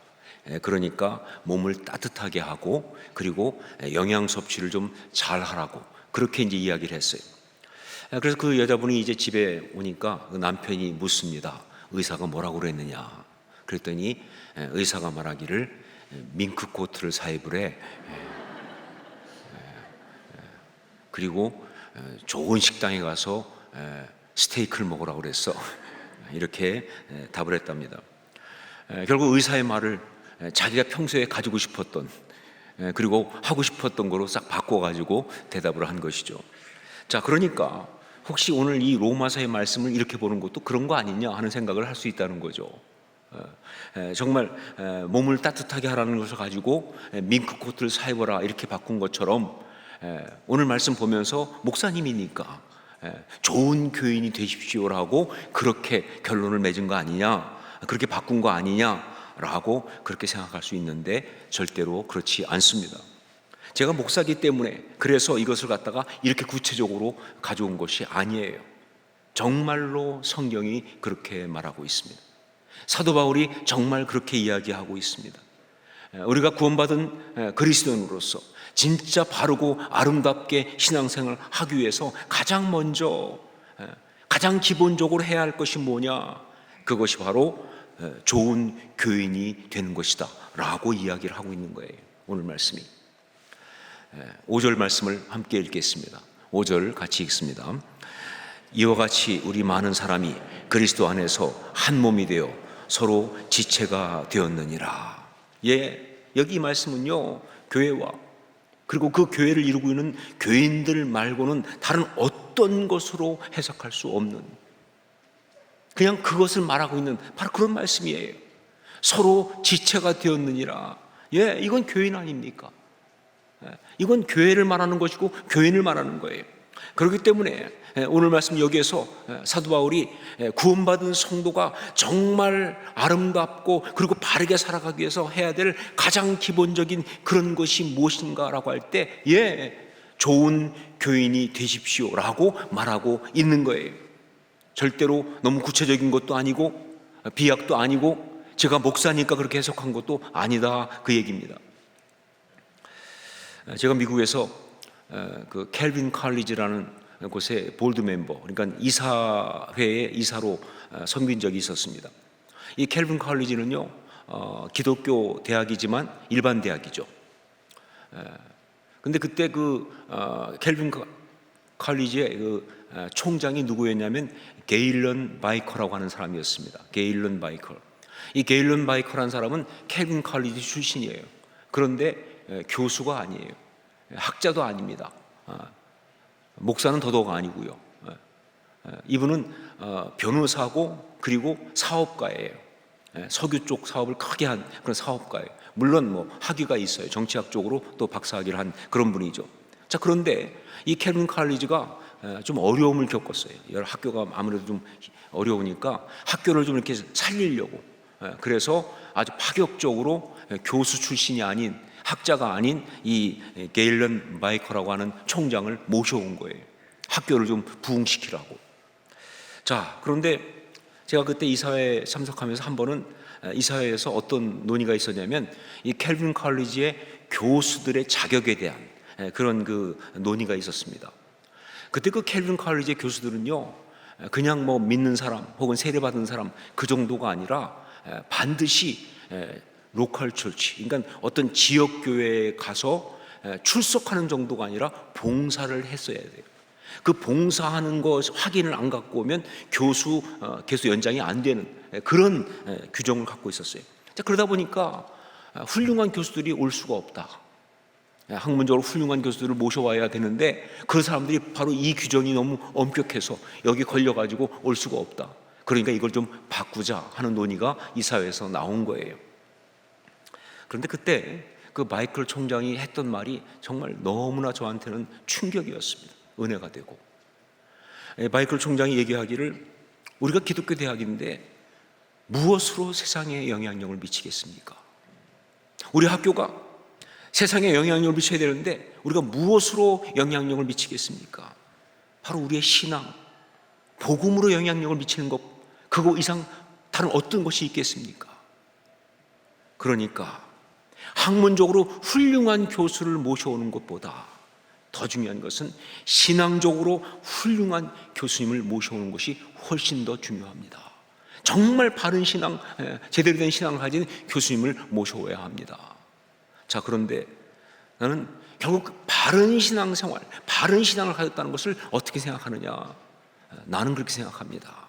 그러니까 몸을 따뜻하게 하고 그리고 영양 섭취를 좀 잘 하라고 그렇게 이제 이야기를 했어요. 그래서 그 여자분이 이제 집에 오니까 그 남편이 묻습니다. 의사가 뭐라고 그랬느냐? 그랬더니 의사가 말하기를 밍크 코트를 사입을 해. 그리고 좋은 식당에 가서 스테이크를 먹으라고 그랬어. 이렇게 답을 했답니다. 결국 의사의 말을 자기가 평소에 가지고 싶었던 그리고 하고 싶었던 거로 싹 바꿔가지고 대답을 한 것이죠. 자, 그러니까 혹시 오늘 이 로마서의 말씀을 이렇게 보는 것도 그런 거 아니냐 하는 생각을 할 수 있다는 거죠. 정말 몸을 따뜻하게 하라는 것을 가지고 밍크 코트를 사입어라 이렇게 바꾼 것처럼 오늘 말씀 보면서 목사님이니까 좋은 교인이 되십시오라고 그렇게 결론을 맺은 거 아니냐, 그렇게 바꾼 거 아니냐라고 그렇게 생각할 수 있는데 절대로 그렇지 않습니다. 제가 목사기 때문에 그래서 이것을 갖다가 이렇게 구체적으로 가져온 것이 아니에요. 정말로 성경이 그렇게 말하고 있습니다. 사도 바울이 정말 그렇게 이야기하고 있습니다. 우리가 구원받은 그리스도인으로서 진짜 바르고 아름답게 신앙생활을 하기 위해서 가장 먼저 가장 기본적으로 해야 할 것이 뭐냐? 그것이 바로 좋은 교인이 되는 것이다 라고 이야기를 하고 있는 거예요. 오늘 말씀이 5절 말씀을 함께 읽겠습니다. 5절 같이 읽습니다. 이와 같이 우리 많은 사람이 그리스도 안에서 한 몸이 되어 서로 지체가 되었느니라. 여기 이 말씀은요, 교회와 그리고 그 교회를 이루고 있는 교인들 말고는 다른 어떤 것으로 해석할 수 없는, 그냥 그것을 말하고 있는 바로 그런 말씀이에요. 서로 지체가 되었느니라. 이건 교인 아닙니까? 이건 교회를 말하는 것이고 교인을 말하는 거예요. 그렇기 때문에 오늘 말씀 여기에서 사도 바울이 구원받은 성도가 정말 아름답고 그리고 바르게 살아가기 위해서 해야 될 가장 기본적인 그런 것이 무엇인가라고 할 때 좋은 교인이 되십시오 라고 말하고 있는 거예요. 절대로 너무 구체적인 것도 아니고 비약도 아니고 제가 목사니까 그렇게 해석한 것도 아니다, 그 얘기입니다. 제가 미국에서 그 켈빈 칼리지라는 곳에 보드 멤버, 그러니까 이사회의 이사로 섬긴 적이 있었습니다. 이 켈빈 칼리지는요, 기독교 대학이지만 일반 대학이죠. 근데 그때 그 켈빈 칼리지의 그 총장이 누구였냐면 게일런 바이커라고 하는 사람이었습니다. 게일런 바이커. 이 게일런 바이커라는 사람은 켈빈 칼리지 출신이에요. 그런데 교수가 아니에요. 학자도 아닙니다. 목사는 더더욱 아니고요. 이분은 변호사고 그리고 사업가예요. 석유 쪽 사업을 크게 한 그런 사업가예요. 물론 뭐 학위가 있어요. 정치학 쪽으로 또 박사학위를 한 그런 분이죠. 자, 그런데 이 켈빈 칼리지가 좀 어려움을 겪었어요. 학교가 아무래도 좀 어려우니까 학교를 좀 이렇게 살리려고, 그래서 아주 파격적으로 교수 출신이 아닌, 학자가 아닌 이 게일런 바이커라고 하는 총장을 모셔온 거예요. 학교를 좀 부흥시키라고. 자, 그런데 제가 그때 이사회에 참석하면서 한 번은 이사회에서 어떤 논의가 있었냐면 이 켈빈 칼리지의 교수들의 자격에 대한 그런 그 논의가 있었습니다. 그때 그 켈빈 칼리지의 교수들은요, 그냥 뭐 믿는 사람 혹은 세례받은 사람 그 정도가 아니라 반드시 로컬 처치, 그러니까 어떤 지역 교회에 가서 출석하는 정도가 아니라 봉사를 했어야 돼요. 그 봉사하는 것 확인을 안 갖고 오면 교수 연장이 안 되는 그런 규정을 갖고 있었어요. 자, 그러다 보니까 훌륭한 교수들이 올 수가 없다. 학문적으로 훌륭한 교수들을 모셔와야 되는데 그 사람들이 바로 이 규정이 너무 엄격해서 여기 걸려가지고 올 수가 없다. 그러니까 이걸 좀 바꾸자 하는 논의가 이 사회에서 나온 거예요. 그런데 그때 그 마이클 총장이 했던 말이 정말 너무나 저한테는 충격이었습니다. 은혜가 되고. 마이클 총장이 얘기하기를 우리가 기독교 대학인데 무엇으로 세상에 영향력을 미치겠습니까? 우리 학교가 세상에 영향력을 미쳐야 되는데 우리가 무엇으로 영향력을 미치겠습니까? 바로 우리의 신앙, 복음으로 영향력을 미치는 것, 그거 이상 다른 어떤 것이 있겠습니까? 그러니까 학문적으로 훌륭한 교수를 모셔오는 것보다 더 중요한 것은 신앙적으로 훌륭한 교수님을 모셔오는 것이 훨씬 더 중요합니다. 정말 바른 신앙, 제대로 된 신앙을 가진 교수님을 모셔와야 합니다. 자, 그런데 나는 결국 바른 신앙생활, 바른 신앙을 가졌다는 것을 어떻게 생각하느냐? 나는 그렇게 생각합니다.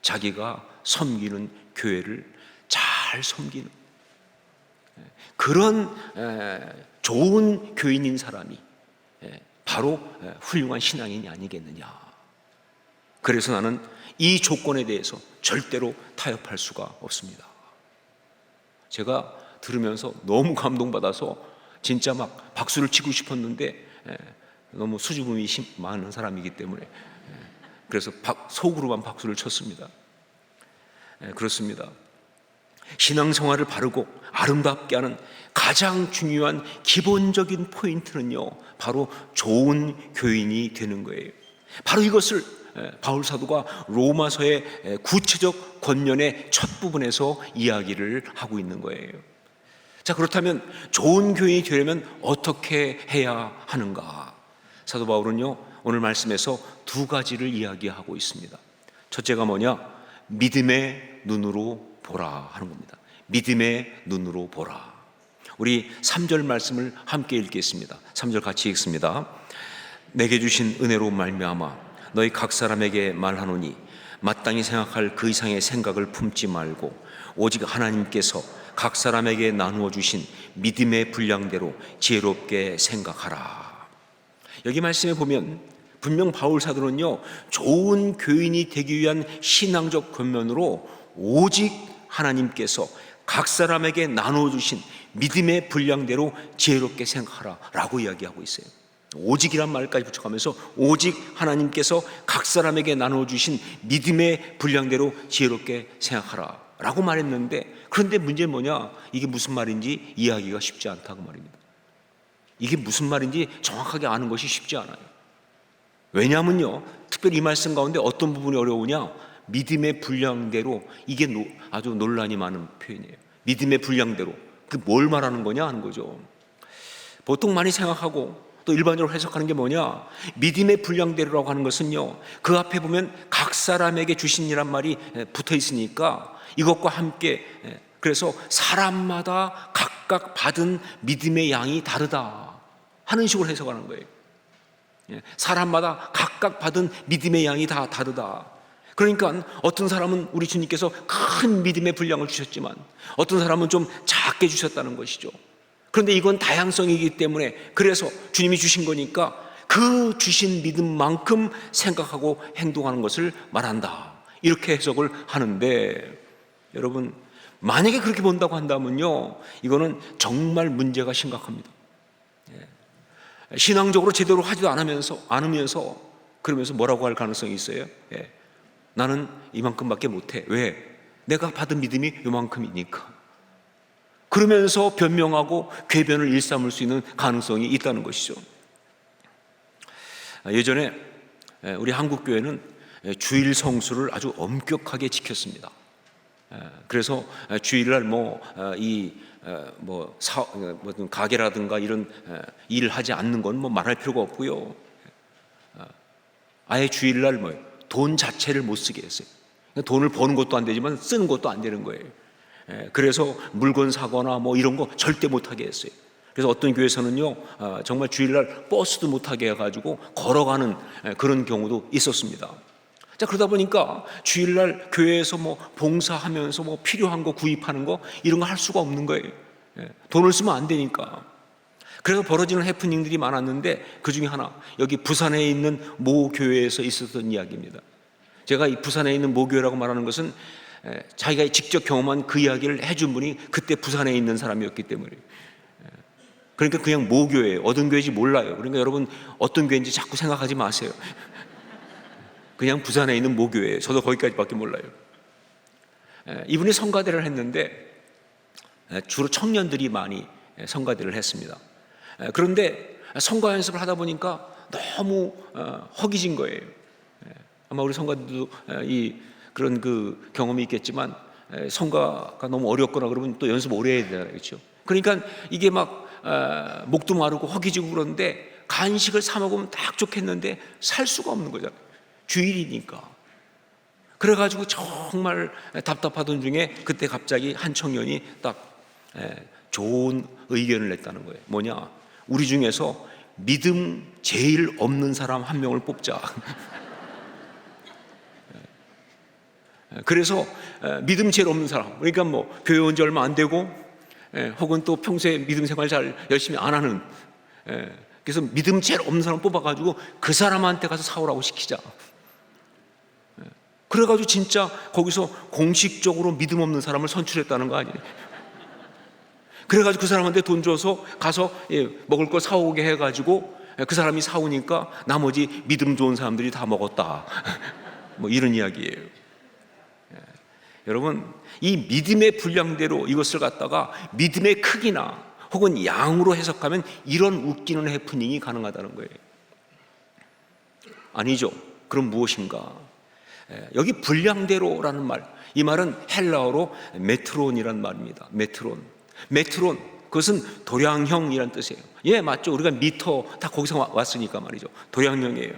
자기가 섬기는 교회를 잘 섬기는 그런 좋은 교인인 사람이 바로 훌륭한 신앙인이 아니겠느냐. 그래서 나는 이 조건에 대해서 절대로 타협할 수가 없습니다. 제가 들으면서 너무 감동받아서 진짜 막 박수를 치고 싶었는데 너무 수줍음이 많은 사람이기 때문에 그래서 속으로만 박수를 쳤습니다. 그렇습니다. 신앙생활을 바르고 아름답게 하는 가장 중요한 기본적인 포인트는요, 바로 좋은 교인이 되는 거예요. 바로 이것을 바울 사도가 로마서의 구체적 권면의 첫 부분에서 이야기를 하고 있는 거예요. 자, 그렇다면 좋은 교인이 되려면 어떻게 해야 하는가? 사도 바울은요, 오늘 말씀에서 두 가지를 이야기하고 있습니다. 첫째가 뭐냐? 믿음의 눈으로 보라 하는 겁니다. 믿음의 눈으로 보라. 우리 3절 말씀을 함께 읽겠습니다. 3절 같이 읽습니다. 내게 주신 은혜로 말미암아 너희 각 사람에게 말하노니 마땅히 생각할 그 이상의 생각을 품지 말고 오직 하나님께서 각 사람에게 나누어 주신 믿음의 분량대로 지혜롭게 생각하라. 여기 말씀에 보면 분명 바울 사도는요, 좋은 교인이 되기 위한 신앙적 권면으로 오직 하나님께서 각 사람에게 나누어 주신 믿음의 분량대로 지혜롭게 생각하라 라고 이야기하고 있어요. 오직이란 말까지 붙여가면서 오직 하나님께서 각 사람에게 나누어 주신 믿음의 분량대로 지혜롭게 생각하라 라고 말했는데, 그런데 문제는 뭐냐? 이게 무슨 말인지 이해하기가 쉽지 않다고 말입니다. 이게 무슨 말인지 정확하게 아는 것이 쉽지 않아요. 왜냐하면요, 특별히 이 말씀 가운데 어떤 부분이 어려우냐? 믿음의 분량대로, 이게 아주 논란이 많은 표현이에요. 믿음의 분량대로, 그 뭘 말하는 거냐 하는 거죠. 보통 많이 생각하고 또 일반적으로 해석하는 게 뭐냐? 믿음의 분량대로라고 하는 것은요, 그 앞에 보면 각 사람에게 주신이란 말이 붙어 있으니까 이것과 함께, 그래서 사람마다 각각 받은 믿음의 양이 다르다 하는 식으로 해석하는 거예요. 사람마다 각각 받은 믿음의 양이 다 다르다. 그러니까 어떤 사람은 우리 주님께서 큰 믿음의 분량을 주셨지만 어떤 사람은 좀 작게 주셨다는 것이죠. 그런데 이건 다양성이기 때문에, 그래서 주님이 주신 거니까 그 주신 믿음만큼 생각하고 행동하는 것을 말한다, 이렇게 해석을 하는데, 여러분 만약에 그렇게 본다고 한다면요, 이거는 정말 문제가 심각합니다. 신앙적으로 제대로 하지도 않으면서 그러면서 뭐라고 할 가능성이 있어요? 나는 이만큼밖에 못해. 왜? 내가 받은 믿음이 이만큼이니까. 그러면서 변명하고 궤변을 일삼을 수 있는 가능성이 있다는 것이죠. 예전에 우리 한국교회는 주일 성수를 아주 엄격하게 지켰습니다. 그래서 주일날 가게라든가 이런 일을 하지 않는 건 말할 필요가 없고요. 아예 주일날 돈 자체를 못 쓰게 했어요. 돈을 버는 것도 안 되지만 쓰는 것도 안 되는 거예요. 그래서 물건 사거나 이런 거 절대 못 하게 했어요. 그래서 어떤 교회에서는요, 정말 주일날 버스도 못 하게 해가지고 걸어가는 그런 경우도 있었습니다. 자, 그러다 보니까 주일날 교회에서 봉사하면서 필요한 거 구입하는 거 이런 거 할 수가 없는 거예요. 돈을 쓰면 안 되니까. 그래서 벌어지는 해프닝들이 많았는데, 그 중에 하나, 여기 부산에 있는 모 교회에서 있었던 이야기입니다. 제가 이 부산에 있는 모 교회라고 말하는 것은 자기가 직접 경험한 그 이야기를 해준 분이 그때 부산에 있는 사람이었기 때문에, 그러니까 그냥 모 교회, 어떤 교회인지 몰라요. 그러니까 여러분 어떤 교회인지 자꾸 생각하지 마세요. 그냥 부산에 있는 모 교회, 저도 거기까지밖에 몰라요. 이분이 성가대를 했는데 주로 청년들이 많이 성가대를 했습니다. 그런데 성가 연습을 하다 보니까 너무 허기진 거예요. 아마 우리 성가들도 그런 그 경험이 있겠지만, 성가가 너무 어렵거나 그러면 또 연습 오래 해야 되잖아요, 그렇죠? 그러니까 이게 목도 마르고 허기지고 그러는데 간식을 사 먹으면 딱 좋겠는데 살 수가 없는 거잖아요. 주일이니까. 그래가지고 정말 답답하던 중에 그때 갑자기 한 청년이 딱 좋은 의견을 냈다는 거예요. 뭐냐? 우리 중에서 믿음 제일 없는 사람 한 명을 뽑자. 그래서 믿음 제일 없는 사람, 그러니까 교회 온 지 얼마 안 되고 혹은 또 평소에 믿음 생활 잘 열심히 안 하는, 그래서 믿음 제일 없는 사람 뽑아가지고 그 사람한테 가서 사오라고 시키자. 그래가지고 진짜 거기서 공식적으로 믿음 없는 사람을 선출했다는 거 아니에요? 그래가지고 그 사람한테 돈 줘서 가서 먹을 거 사오게 해가지고 그 사람이 사오니까 나머지 믿음 좋은 사람들이 다 먹었다. 이런 이야기예요. 여러분, 이 믿음의 분량대로 이것을 갖다가 믿음의 크기나 혹은 양으로 해석하면 이런 웃기는 해프닝이 가능하다는 거예요. 아니죠. 그럼 무엇인가? 여기 분량대로라는 말, 이 말은 헬라어로 메트론이란 말입니다. 메트론, 그것은 도량형이란 뜻이에요. 예, 맞죠. 우리가 미터 다 거기서 왔으니까 말이죠. 도량형이에요.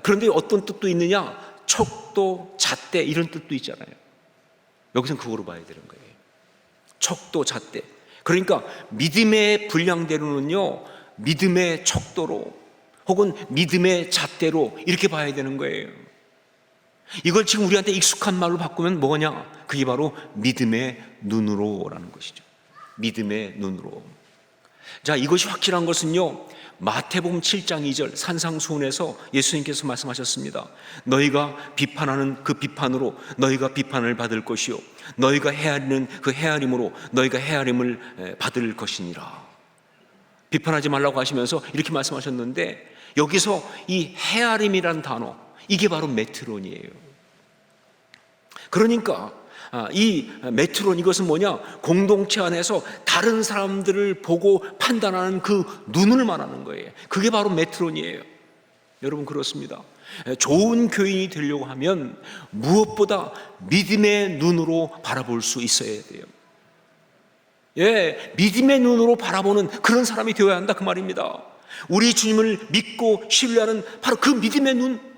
그런데 어떤 뜻도 있느냐? 척도, 잣대 이런 뜻도 있잖아요. 여기서는 그거로 봐야 되는 거예요. 척도, 잣대. 그러니까 믿음의 분량대로는요, 믿음의 척도로 혹은 믿음의 잣대로 이렇게 봐야 되는 거예요. 이걸 지금 우리한테 익숙한 말로 바꾸면 뭐냐? 그게 바로 믿음의 눈으로라는 것이죠. 믿음의 눈으로. 자, 이것이 확실한 것은요, 마태복음 7장 2절 산상수훈에서 예수님께서 말씀하셨습니다. 너희가 비판하는 그 비판으로 너희가 비판을 받을 것이요, 너희가 헤아리는 그 헤아림으로 너희가 헤아림을 받을 것이니라. 비판하지 말라고 하시면서 이렇게 말씀하셨는데, 여기서 이 헤아림이란 단어, 이게 바로 메트론이에요. 그러니까 이 메트론, 이것은 뭐냐? 공동체 안에서 다른 사람들을 보고 판단하는 그 눈을 말하는 거예요. 그게 바로 메트론이에요. 여러분, 그렇습니다. 좋은 교인이 되려고 하면 무엇보다 믿음의 눈으로 바라볼 수 있어야 돼요. 예, 믿음의 눈으로 바라보는 그런 사람이 되어야 한다, 그 말입니다. 우리 주님을 믿고 신뢰하는 바로 그 믿음의 눈,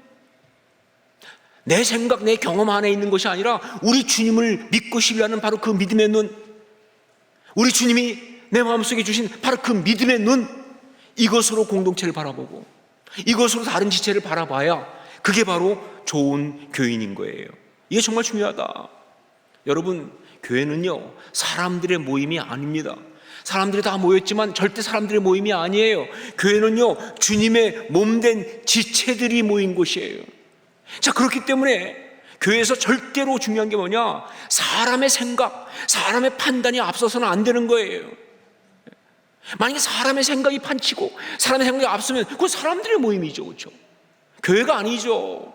내 생각, 내 경험 안에 있는 것이 아니라 우리 주님을 믿고 신뢰하는 바로 그 믿음의 눈, 우리 주님이 내 마음속에 주신 바로 그 믿음의 눈, 이것으로 공동체를 바라보고 이것으로 다른 지체를 바라봐야 그게 바로 좋은 교인인 거예요. 이게 정말 중요하다. 여러분, 교회는요, 사람들의 모임이 아닙니다. 사람들이 다 모였지만 절대 사람들의 모임이 아니에요. 교회는요, 주님의 몸된 지체들이 모인 곳이에요. 자, 그렇기 때문에 교회에서 절대로 중요한 게 뭐냐? 사람의 생각, 사람의 판단이 앞서서는 안 되는 거예요. 만약에 사람의 생각이 판치고 사람의 생각이 앞서면 그건 사람들의 모임이죠, 그렇죠? 교회가 아니죠.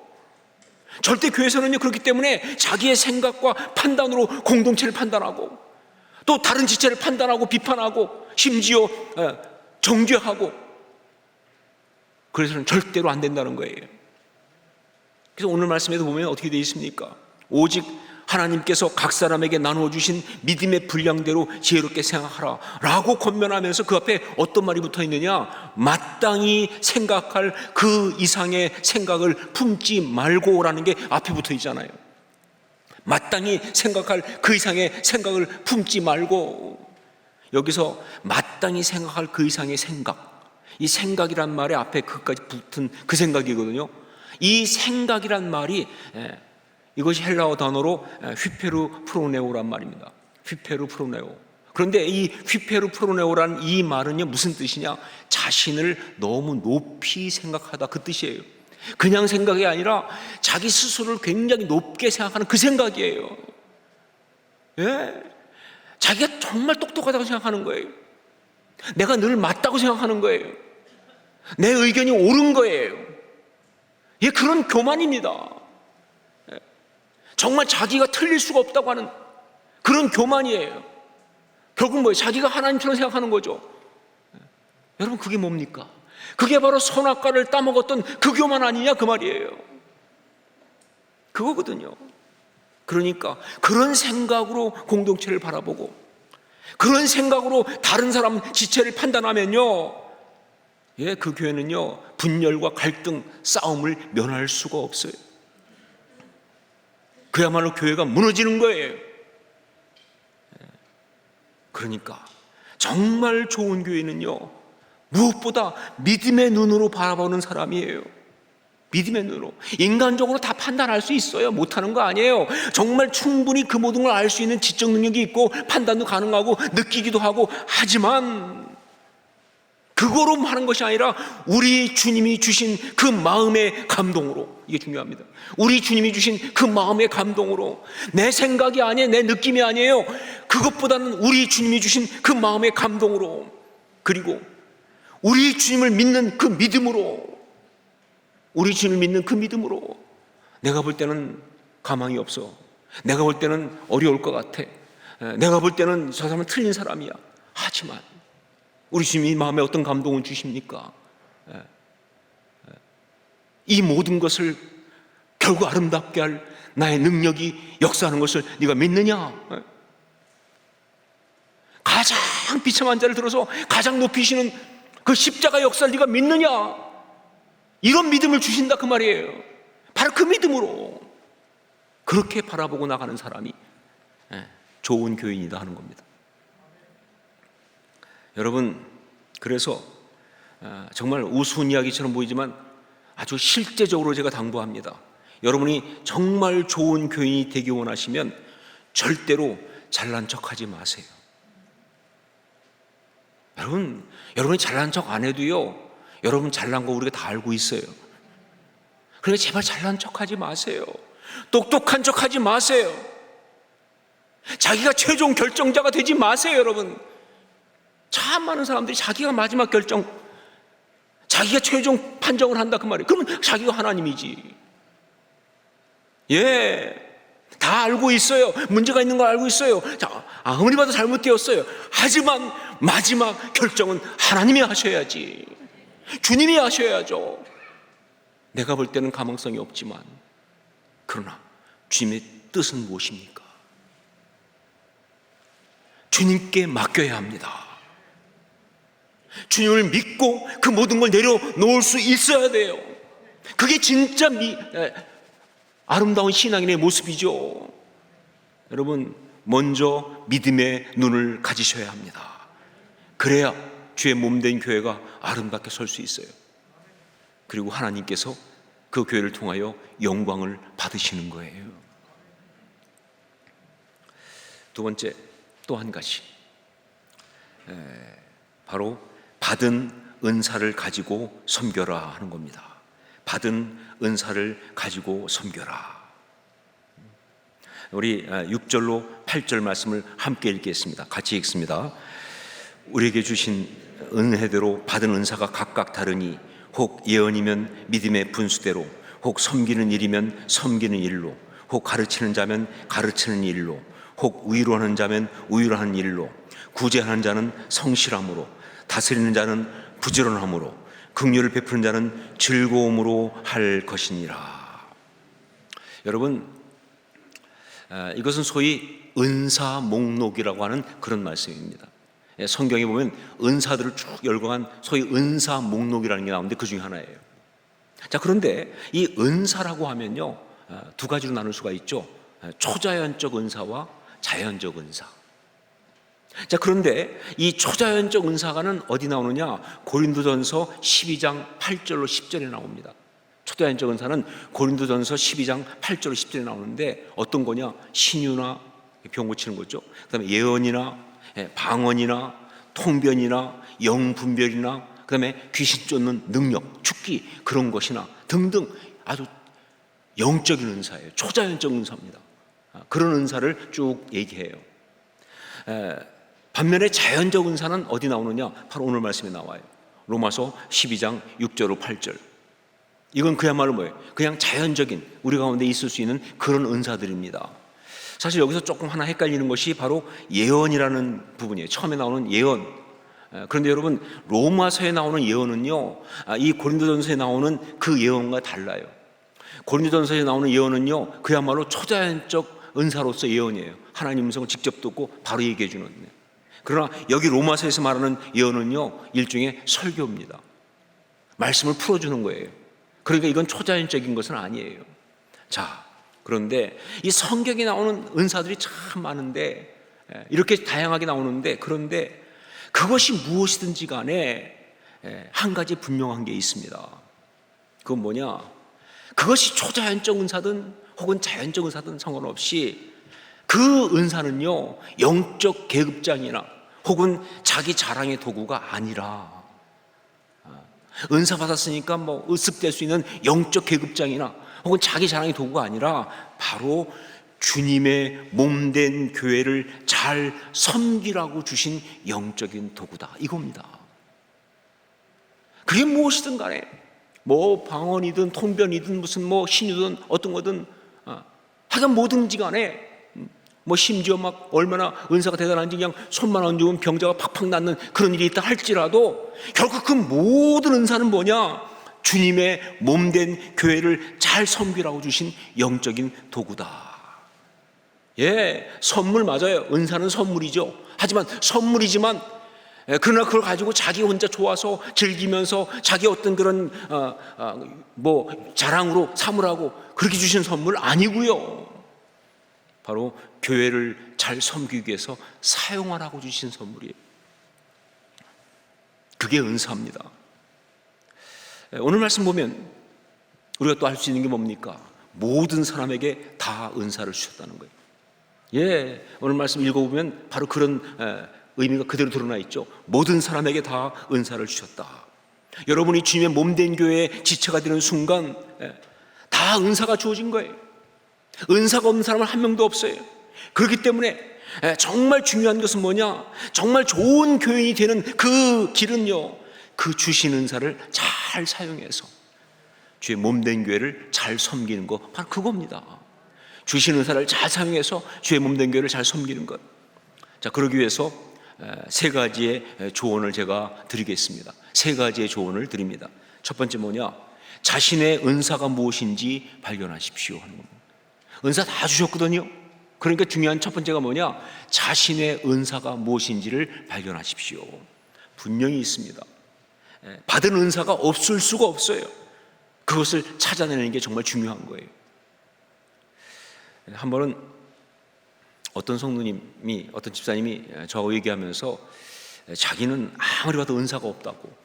절대 교회에서는요, 그렇기 때문에 자기의 생각과 판단으로 공동체를 판단하고 또 다른 지체를 판단하고 비판하고 심지어 정죄하고, 그래서는 절대로 안 된다는 거예요. 그래서 오늘 말씀에도 보면 어떻게 되어 있습니까? 오직 하나님께서 각 사람에게 나누어 주신 믿음의 분량대로 지혜롭게 생각하라 라고 권면하면서 그 앞에 어떤 말이 붙어 있느냐? 마땅히 생각할 그 이상의 생각을 품지 말고라는 게 앞에 붙어 있잖아요. 마땅히 생각할 그 이상의 생각을 품지 말고. 여기서 마땅히 생각할 그 이상의 생각, 이 생각이란 말에 앞에 그까지 붙은 그 생각이거든요. 이 생각이란 말이 이것이 헬라어 단어로 휘페루 프로네오란 말입니다. 휘페루 프로네오. 그런데 이 휘페루 프로네오라는 이 말은요, 무슨 뜻이냐? 자신을 너무 높이 생각하다, 그 뜻이에요. 그냥 생각이 아니라 자기 스스로를 굉장히 높게 생각하는 그 생각이에요. 예? 자기가 정말 똑똑하다고 생각하는 거예요. 내가 늘 맞다고 생각하는 거예요. 내 의견이 옳은 거예요. 예, 그런 교만입니다. 정말 자기가 틀릴 수가 없다고 하는 그런 교만이에요. 결국 뭐예요? 자기가 하나님처럼 생각하는 거죠. 여러분, 그게 뭡니까? 그게 바로 선악과를 따먹었던 그 교만 아니냐, 그 말이에요. 그거거든요. 그러니까 그런 생각으로 공동체를 바라보고 그런 생각으로 다른 사람 지체를 판단하면요, 예, 그 교회는요, 분열과 갈등, 싸움을 면할 수가 없어요. 그야말로 교회가 무너지는 거예요. 그러니까 정말 좋은 교회는요, 무엇보다 믿음의 눈으로 바라보는 사람이에요. 믿음의 눈으로. 인간적으로 다 판단할 수 있어요. 못하는 거 아니에요. 정말 충분히 그 모든 걸 알 수 있는 지적 능력이 있고 판단도 가능하고 느끼기도 하고, 하지만 그거로 하는 것이 아니라 우리 주님이 주신 그 마음의 감동으로, 이게 중요합니다. 우리 주님이 주신 그 마음의 감동으로, 내 생각이 아니에요, 내 느낌이 아니에요. 그것보다는 우리 주님이 주신 그 마음의 감동으로, 그리고 우리 주님을 믿는 그 믿음으로, 우리 주님을 믿는 그 믿음으로, 내가 볼 때는 가망이 없어, 내가 볼 때는 어려울 것 같아, 내가 볼 때는 저 사람은 틀린 사람이야. 하지만 우리 주님이 마음에 어떤 감동을 주십니까? 이 모든 것을 결국 아름답게 할 나의 능력이 역사하는 것을 네가 믿느냐? 가장 비참한 자를 들어서 가장 높이시는 그 십자가 역사를 네가 믿느냐? 이런 믿음을 주신다 그 말이에요. 바로 그 믿음으로 그렇게 바라보고 나가는 사람이 좋은 교인이다 하는 겁니다. 여러분, 그래서 정말 우스운 이야기처럼 보이지만 아주 실제적으로 제가 당부합니다. 여러분이 정말 좋은 교인이 되기 원하시면 절대로 잘난 척하지 마세요. 여러분이 잘난 척 안 해도요, 여러분 잘난 거 우리가 다 알고 있어요. 그러니까 제발 잘난 척하지 마세요. 똑똑한 척하지 마세요. 자기가 최종 결정자가 되지 마세요. 여러분, 참 많은 사람들이 자기가 마지막 결정, 자기가 최종 판정을 한다 그 말이에요. 그러면 자기가 하나님이지. 다 알고 있어요. 문제가 있는 걸 알고 있어요. 자, 아무리 봐도 잘못되었어요. 하지만 마지막 결정은 하나님이 하셔야지. 주님이 하셔야죠. 내가 볼 때는 가망성이 없지만, 그러나 주님의 뜻은 무엇입니까? 주님께 맡겨야 합니다. 주님을 믿고 그 모든 걸 내려놓을 수 있어야 돼요. 그게 진짜 아름다운 신앙인의 모습이죠. 여러분, 먼저 믿음의 눈을 가지셔야 합니다. 그래야 주의 몸된 교회가 아름답게 설 수 있어요. 그리고 하나님께서 그 교회를 통하여 영광을 받으시는 거예요. 두 번째, 또 한 가지, 바로 받은 은사를 가지고 섬겨라 하는 겁니다. 받은 은사를 가지고 섬겨라. 우리 6절로 8절 말씀을 함께 읽겠습니다. 같이 읽습니다. 우리에게 주신 은혜대로 받은 은사가 각각 다르니 혹 예언이면 믿음의 분수대로, 혹 섬기는 일이면 섬기는 일로, 혹 가르치는 자면 가르치는 일로, 혹 위로하는 자면 위로하는 일로, 구제하는 자는 성실함으로, 다스리는 자는 부지런함으로, 긍휼을 베푸는 자는 즐거움으로 할 것이니라. 여러분, 이것은 소위 은사 목록이라고 하는 그런 말씀입니다. 성경에 보면 은사들을 쭉 열거한 소위 은사 목록이라는 게 나오는데 그 중에 하나예요. 자, 그런데 이 은사라고 하면요, 두 가지로 나눌 수가 있죠. 초자연적 은사와 자연적 은사. 자, 그런데 이 초자연적 은사가는 어디 나오느냐? 고린도전서 12장 8절로 10절에 나옵니다. 초자연적 은사는 고린도전서 12장 8절로 10절에 나오는데 어떤 거냐? 신유나 병 고치는 거죠. 그다음에 예언이나 방언이나 통변이나 영분별이나 그다음에 귀신 쫓는 능력, 축기 그런 것이나 등등 아주 영적인 은사예요. 초자연적 은사입니다. 그런 은사를 쭉 얘기해요. 반면에 자연적 은사는 어디 나오느냐? 바로 오늘 말씀에 나와요. 로마서 12장 6절로 8절. 이건 그야말로 뭐예요? 그냥 자연적인 우리 가운데 있을 수 있는 그런 은사들입니다. 사실 여기서 조금 하나 헷갈리는 것이 바로 예언이라는 부분이에요. 처음에 나오는 예언. 그런데 여러분, 로마서에 나오는 예언은요, 이 고린도전서에 나오는 그 예언과 달라요. 고린도전서에 나오는 예언은요, 그야말로 초자연적 은사로서 예언이에요. 하나님 음성을 직접 듣고 바로 얘기해 주는. 그러나 여기 로마서에서 말하는 예언은요, 일종의 설교입니다. 말씀을 풀어주는 거예요. 그러니까 이건 초자연적인 것은 아니에요. 자, 그런데 이 성경에 나오는 은사들이 참 많은데, 이렇게 다양하게 나오는데, 그런데 그것이 무엇이든지 간에 한 가지 분명한 게 있습니다. 그건 뭐냐? 그것이 초자연적 은사든 혹은 자연적 은사든 상관없이 그 은사는요, 영적 계급장이나 혹은 자기 자랑의 도구가 아니라, 은사 받았으니까 뭐 의습될 수 있는 영적 계급장이나 혹은 자기 자랑의 도구가 아니라 바로 주님의 몸된 교회를 잘 섬기라고 주신 영적인 도구다, 이겁니다. 그게 무엇이든 간에 뭐 방언이든 통변이든 무슨 뭐 신유든 어떤 거든 하여간 뭐든지 간에 뭐 심지어 막 얼마나 은사가 대단한지 그냥 손만 얹으면 병자가 팍팍 낫는 그런 일이 있다 할지라도 결국 그 모든 은사는 뭐냐? 주님의 몸된 교회를 잘 섬기라고 주신 영적인 도구다. 예, 선물 맞아요. 은사는 선물이죠. 하지만 선물이지만 그러나 그걸 가지고 자기 혼자 좋아서 즐기면서 자기 어떤 그런 자랑으로 삼으라고 그렇게 주신 선물 아니고요. 바로 교회를 잘 섬기기 위해서 사용하라고 주신 선물이에요. 그게 은사입니다. 오늘 말씀 보면 우리가 또 할 수 있는 게 뭡니까? 모든 사람에게 다 은사를 주셨다는 거예요. 예, 오늘 말씀 읽어보면 바로 그런 의미가 그대로 드러나 있죠. 모든 사람에게 다 은사를 주셨다. 여러분이 주님의 몸된 교회의 지체가 되는 순간 다 은사가 주어진 거예요. 은사가 없는 사람은 한 명도 없어요. 그렇기 때문에 정말 중요한 것은 뭐냐? 정말 좋은 교인이 되는 그 길은요, 그 주신 은사를 잘 사용해서 주의 몸된 교회를 잘 섬기는 거, 바로 그겁니다. 주신 은사를 잘 사용해서 주의 몸된 교회를 잘 섬기는 것. 자, 그러기 위해서 세 가지의 조언을 제가 드리겠습니다. 세 가지의 조언을 드립니다. 첫 번째 뭐냐? 자신의 은사가 무엇인지 발견하십시오 하는 겁니다. 은사 다 주셨거든요. 그러니까 중요한 첫 번째가 뭐냐? 자신의 은사가 무엇인지를 발견하십시오. 분명히 있습니다. 받은 은사가 없을 수가 없어요. 그것을 찾아내는 게 정말 중요한 거예요. 한 번은 어떤 성도님이, 어떤 집사님이 저하고 얘기하면서 자기는 아무리 봐도 은사가 없다고,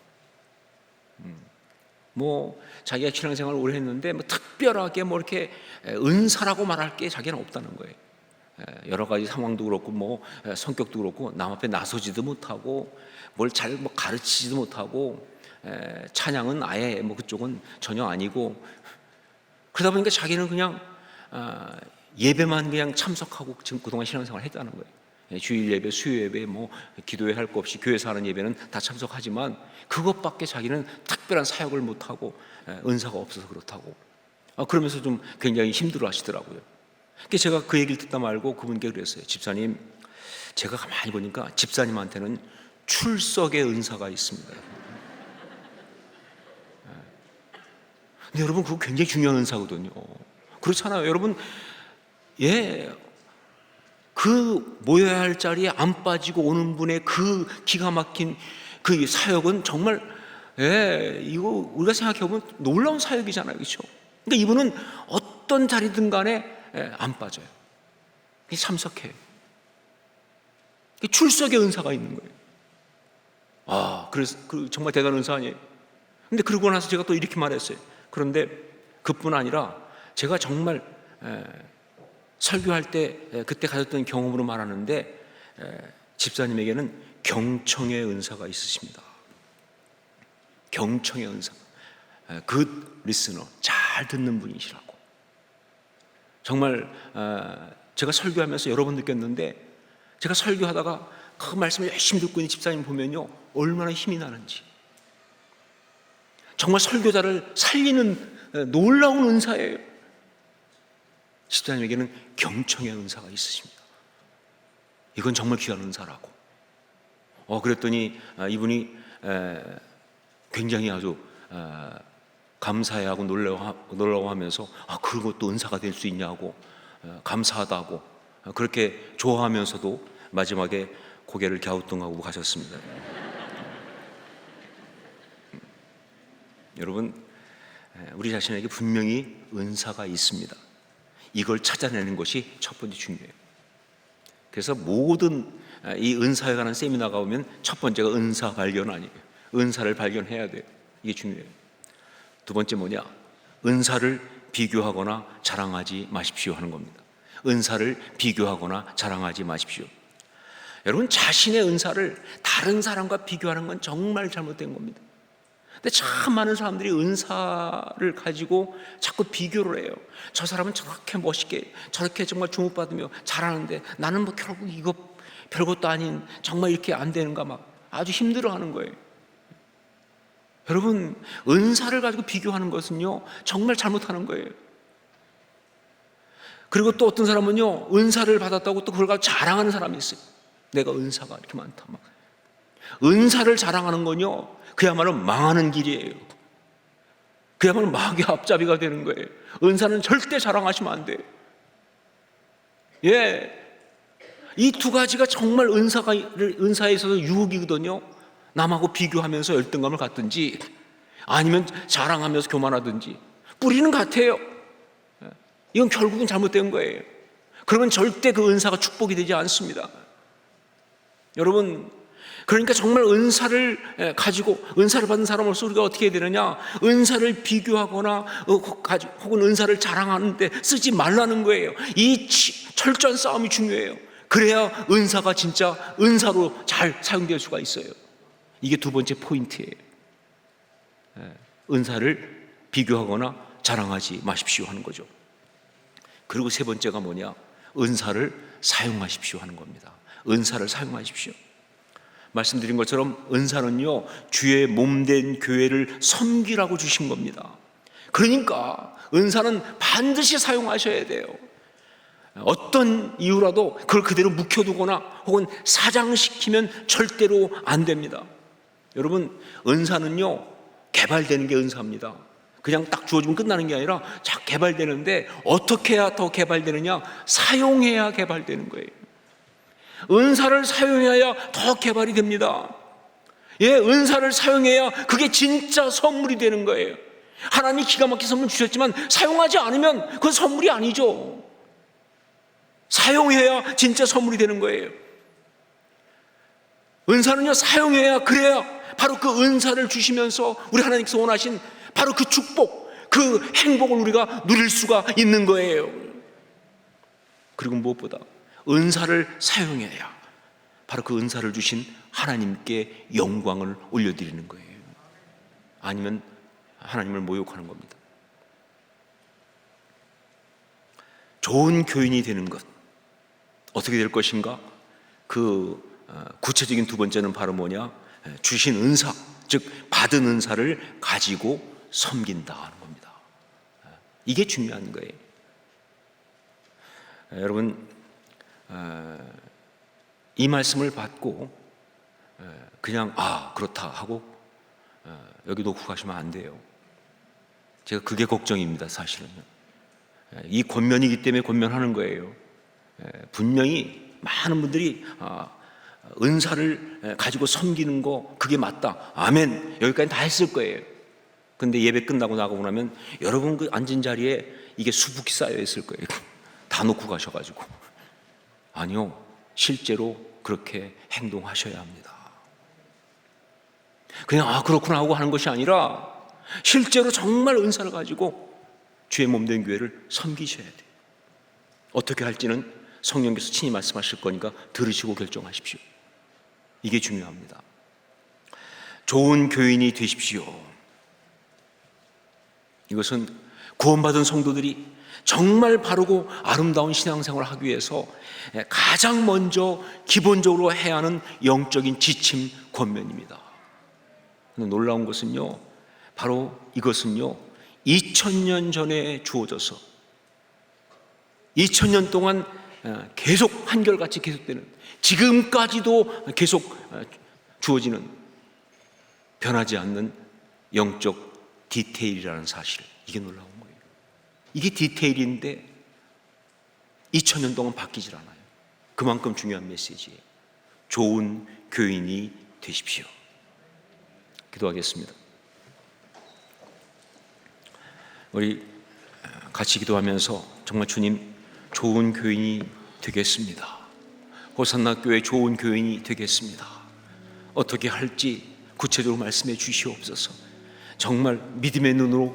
자기가 신앙생활을 오래 했는데 특별하게 이렇게 은사라고 말할 게 자기는 없다는 거예요. 여러 가지 상황도 그렇고 성격도 그렇고 남 앞에 나서지도 못하고 뭘 잘 가르치지도 못하고 찬양은 아예 그쪽은 전혀 아니고, 그러다 보니까 자기는 그냥 예배만 그냥 참석하고 지금 그동안 신앙생활을 했다는 거예요. 주일 예배, 수요 예배, 기도회 할 거 없이 교회에서 하는 예배는 다 참석하지만 그것밖에 자기는 특별한 사역을 못하고 은사가 없어서 그렇다고, 그러면서 좀 굉장히 힘들어 하시더라고요. 그래서 제가 그 얘기를 듣다 말고 그분께 그랬어요. 집사님, 제가 가만히 보니까 집사님한테는 출석의 은사가 있습니다. 근데 여러분, 그거 굉장히 중요한 은사거든요. 그렇잖아요. 여러분, 그 모여야 할 자리에 안 빠지고 오는 분의 그 기가 막힌 그 사역은 정말, 이거 우리가 생각해보면 놀라운 사역이잖아요. 그렇죠? 그러니까 이분은 어떤 자리든 간에 안 빠져요. 참석해요. 출석의 은사가 있는 거예요. 그래서 정말 대단한 은사 아니에요? 근데 그러고 나서 제가 또 이렇게 말했어요. 그런데 그뿐 아니라 제가 정말 설교할 때 그때 가졌던 경험으로 말하는데, 집사님에게는 경청의 은사가 있으십니다. 경청의 은사, 굿 리스너, 잘 듣는 분이시라고. 정말 제가 설교하면서 여러 번 느꼈는데, 제가 설교하다가 그 말씀을 열심히 듣고 있는 집사님 보면요, 얼마나 힘이 나는지. 정말 설교자를 살리는 놀라운 은사예요. 집사님에게는 경청의 은사가 있으십니다. 이건 정말 귀한 은사라고. 그랬더니 이분이 굉장히 아주 감사해하고 놀라워하면서 그것도 은사가 될 수 있냐고, 감사하다고 그렇게 좋아하면서도 마지막에 고개를 갸우뚱하고 가셨습니다. 여러분, 우리 자신에게 분명히 은사가 있습니다. 이걸 찾아내는 것이 첫 번째 중요해요. 그래서 모든 이 은사에 관한 세미나가 오면 첫 번째가 은사 발견 아니에요. 은사를 발견해야 돼요. 이게 중요해요. 두 번째 뭐냐? 은사를 비교하거나 자랑하지 마십시오 하는 겁니다. 은사를 비교하거나 자랑하지 마십시오. 여러분, 자신의 은사를 다른 사람과 비교하는 건 정말 잘못된 겁니다. 근데 참 많은 사람들이 은사를 가지고 자꾸 비교를 해요. 저 사람은 저렇게 멋있게, 저렇게 정말 주목받으며 잘하는데 나는 결국 이거 별것도 아닌, 정말 이렇게 안 되는가, 아주 힘들어하는 거예요. 여러분, 은사를 가지고 비교하는 것은요, 정말 잘못하는 거예요. 그리고 또 어떤 사람은요, 은사를 받았다고 또 그걸 가지고 자랑하는 사람이 있어요. 내가 은사가 이렇게 많다. 은사를 자랑하는 건요, 그야말로 망하는 길이에요. 그야말로 마귀의 앞잡이가 되는 거예요. 은사는 절대 자랑하시면 안 돼요. 예, 이 두 가지가 정말 은사에 있어서 유혹이거든요. 남하고 비교하면서 열등감을 갖든지 아니면 자랑하면서 교만하든지 뿌리는 같아요. 이건 결국은 잘못된 거예요. 그러면 절대 그 은사가 축복이 되지 않습니다. 여러분, 그러니까 정말 은사를 가지고 은사를 받은 사람으로서 우리가 어떻게 해야 되느냐, 은사를 비교하거나 혹은 은사를 자랑하는데 쓰지 말라는 거예요. 이 철저한 싸움이 중요해요. 그래야 은사가 진짜 은사로 잘 사용될 수가 있어요. 이게 두 번째 포인트예요. 은사를 비교하거나 자랑하지 마십시오 하는 거죠. 그리고 세 번째가 뭐냐, 은사를 사용하십시오 하는 겁니다. 은사를 사용하십시오. 말씀드린 것처럼 은사는요, 주의 몸된 교회를 섬기라고 주신 겁니다. 그러니까 은사는 반드시 사용하셔야 돼요. 어떤 이유라도 그걸 그대로 묵혀두거나 혹은 사장시키면 절대로 안 됩니다. 여러분, 은사는요, 개발되는 게 은사입니다. 그냥 딱 주어지면 끝나는 게 아니라 자, 개발되는데 어떻게 해야 더 개발되느냐, 사용해야 개발되는 거예요. 은사를 사용해야 더 개발이 됩니다. 예, 은사를 사용해야 그게 진짜 선물이 되는 거예요. 하나님이 기가 막힌 선물 주셨지만 사용하지 않으면 그건 선물이 아니죠. 사용해야 진짜 선물이 되는 거예요. 은사는요, 사용해야, 그래야 바로 그 은사를 주시면서 우리 하나님께서 원하신 바로 그 축복, 그 행복을 우리가 누릴 수가 있는 거예요. 그리고 무엇보다 은사를 사용해야 바로 그 은사를 주신 하나님께 영광을 올려드리는 거예요. 아니면 하나님을 모욕하는 겁니다. 좋은 교인이 되는 것, 어떻게 될 것인가? 그 구체적인 두 번째는 바로 뭐냐? 주신 은사, 즉 받은 은사를 가지고 섬긴다 하는 겁니다. 이게 중요한 거예요. 여러분, 이 말씀을 받고 그냥 그렇다 하고 여기 놓고 가시면 안 돼요. 제가 그게 걱정입니다, 사실은요. 이 권면이기 때문에 권면하는 거예요. 분명히 많은 분들이 은사를 가지고 섬기는 거 그게 맞다, 아멘, 여기까지 다 했을 거예요. 근데 예배 끝나고 나가고 나면 여러분 그 앉은 자리에 이게 수북히 쌓여 있을 거예요. 다 놓고 가셔가지고. 아니요, 실제로 그렇게 행동하셔야 합니다. 그냥 그렇구나 하고 하는 것이 아니라 실제로 정말 은사를 가지고 주의 몸된 교회를 섬기셔야 돼요. 어떻게 할지는 성령께서 친히 말씀하실 거니까 들으시고 결정하십시오. 이게 중요합니다. 좋은 교인이 되십시오. 이것은 구원받은 성도들이 정말 바르고 아름다운 신앙생활을 하기 위해서 가장 먼저 기본적으로 해야 하는 영적인 지침 권면입니다. 근데 놀라운 것은요, 바로 이것은요 2000년 전에 주어져서 2000년 동안 계속 한결같이 계속되는, 지금까지도 계속 주어지는 변하지 않는 영적 디테일이라는 사실, 이게 놀라운 거예요. 이게 디테일인데 2000년 동안 바뀌질 않아요. 그만큼 중요한 메시지예요. 좋은 교인이 되십시오. 기도하겠습니다. 우리 같이 기도하면서 정말 주님, 좋은 교인이 되겠습니다. 호산나 교회 좋은 교인이 되겠습니다. 어떻게 할지 구체적으로 말씀해 주시옵소서. 정말 믿음의 눈으로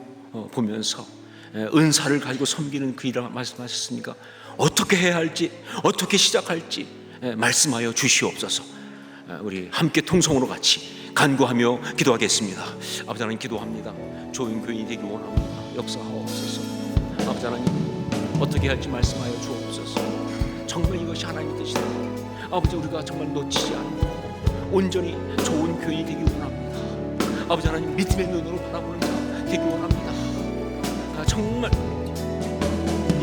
보면서 은사를 가지고 섬기는 그 일이라 말씀하셨으니까 어떻게 해야 할지, 어떻게 시작할지 말씀하여 주시옵소서. 우리 함께 통성으로 같이 간구하며 기도하겠습니다. 아버지 하나님, 기도합니다. 좋은 교인이 되길 원합니다. 역사하옵소서. 아버지 하나님, 어떻게 할지 말씀하여 주옵소서. 정말 이것이 하나님의 뜻이다. 아버지, 우리가 정말 놓치지 않고 온전히 좋은 교인이 되길 원합니다. 아버지 하나님, 믿음의 눈으로 바라보는 자 되길 원합니다. 정말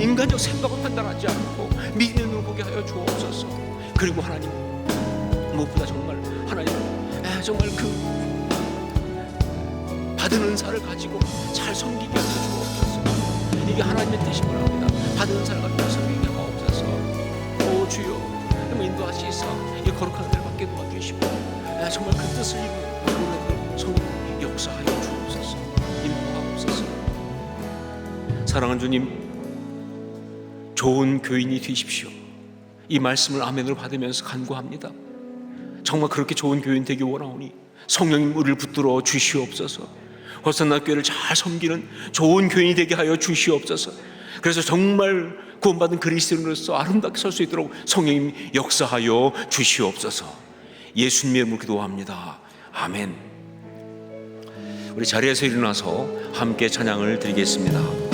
인간적 생각을 판단하지 않고 믿음의 눈으로 보게 하여 주옵소서. 그리고 하나님, 무엇보다 정말 하나님, 정말 그 받은 은사를 가지고 잘 잘 섬기게 하여 주옵소서. 이게 하나님의 뜻인 거랍니다. 받은 사람과 섬기게 하옵소서. 오 주여, 인도하시사 이 거룩한 은혜를 받게 도와주시고 정말 그 뜻을 이루는 성령 역사하여 주옵소서. 인도하옵소서. 사랑하는 주님, 좋은 교인이 되십시오. 이 말씀을 아멘으로 받으면서 간구합니다. 정말 그렇게 좋은 교인 되기 원하오니 성령님 우리를 붙들어 주시옵소서. 호산나 교회를 잘 섬기는 좋은 교인이 되게 하여 주시옵소서. 그래서 정말 구원받은 그리스도인으로서 아름답게 설 수 있도록 성령님 역사하여 주시옵소서. 예수님의 이름으로 기도합니다. 아멘. 우리 자리에서 일어나서 함께 찬양을 드리겠습니다.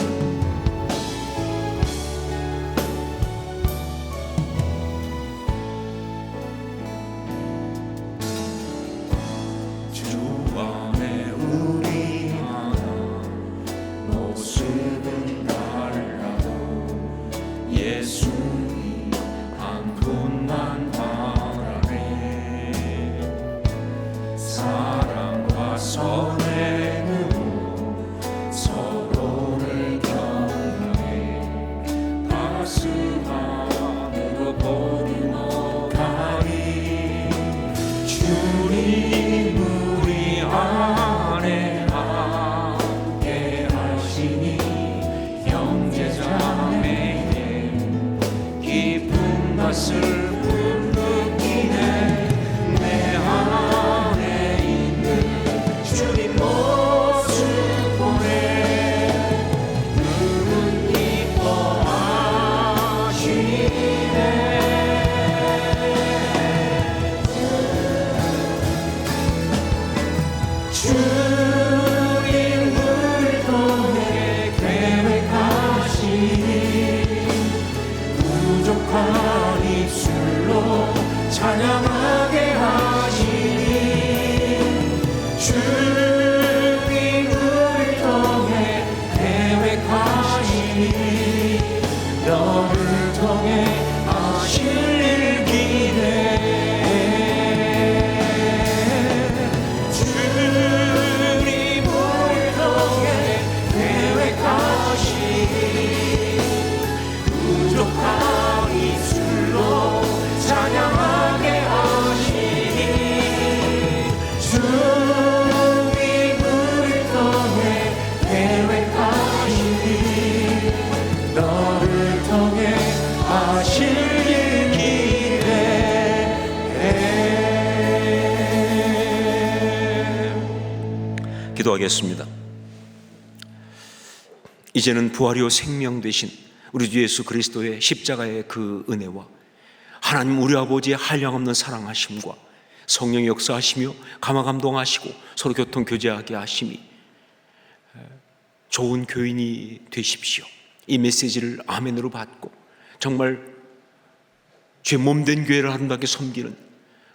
기도하겠습니다. 이제는 부활이요 생명 되신 우리 주 예수 그리스도의 십자가의 그 은혜와 하나님 우리 아버지의 한량없는 사랑하심과 성령의 역사하시며 감화감동하시고 서로 교통교제하게 하심이 좋은 교인이 되십시오. 이 메시지를 아멘으로 받고 정말 주의 몸된 교회를 아름답게 섬기는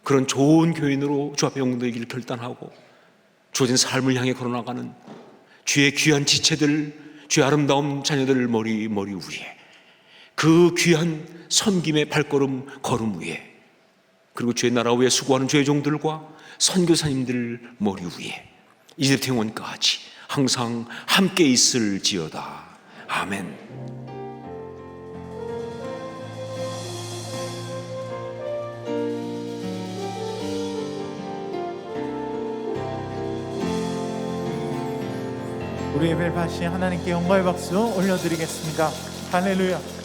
그런 좋은 교인으로 주 앞에 영광되기를 결단하고 주어진 삶을 향해 걸어나가는 주의 귀한 지체들, 주의 아름다운 자녀들 머리 위에 그 귀한 섬김의 발걸음 걸음 위에 그리고 주의 나라 위에 수고하는 주의 종들과 선교사님들 머리 위에 이제부터 영원까지 항상 함께 있을지어다. 아멘. 우리 예배를 받으신 하나님께 영광의 박수 올려드리겠습니다. 할렐루야.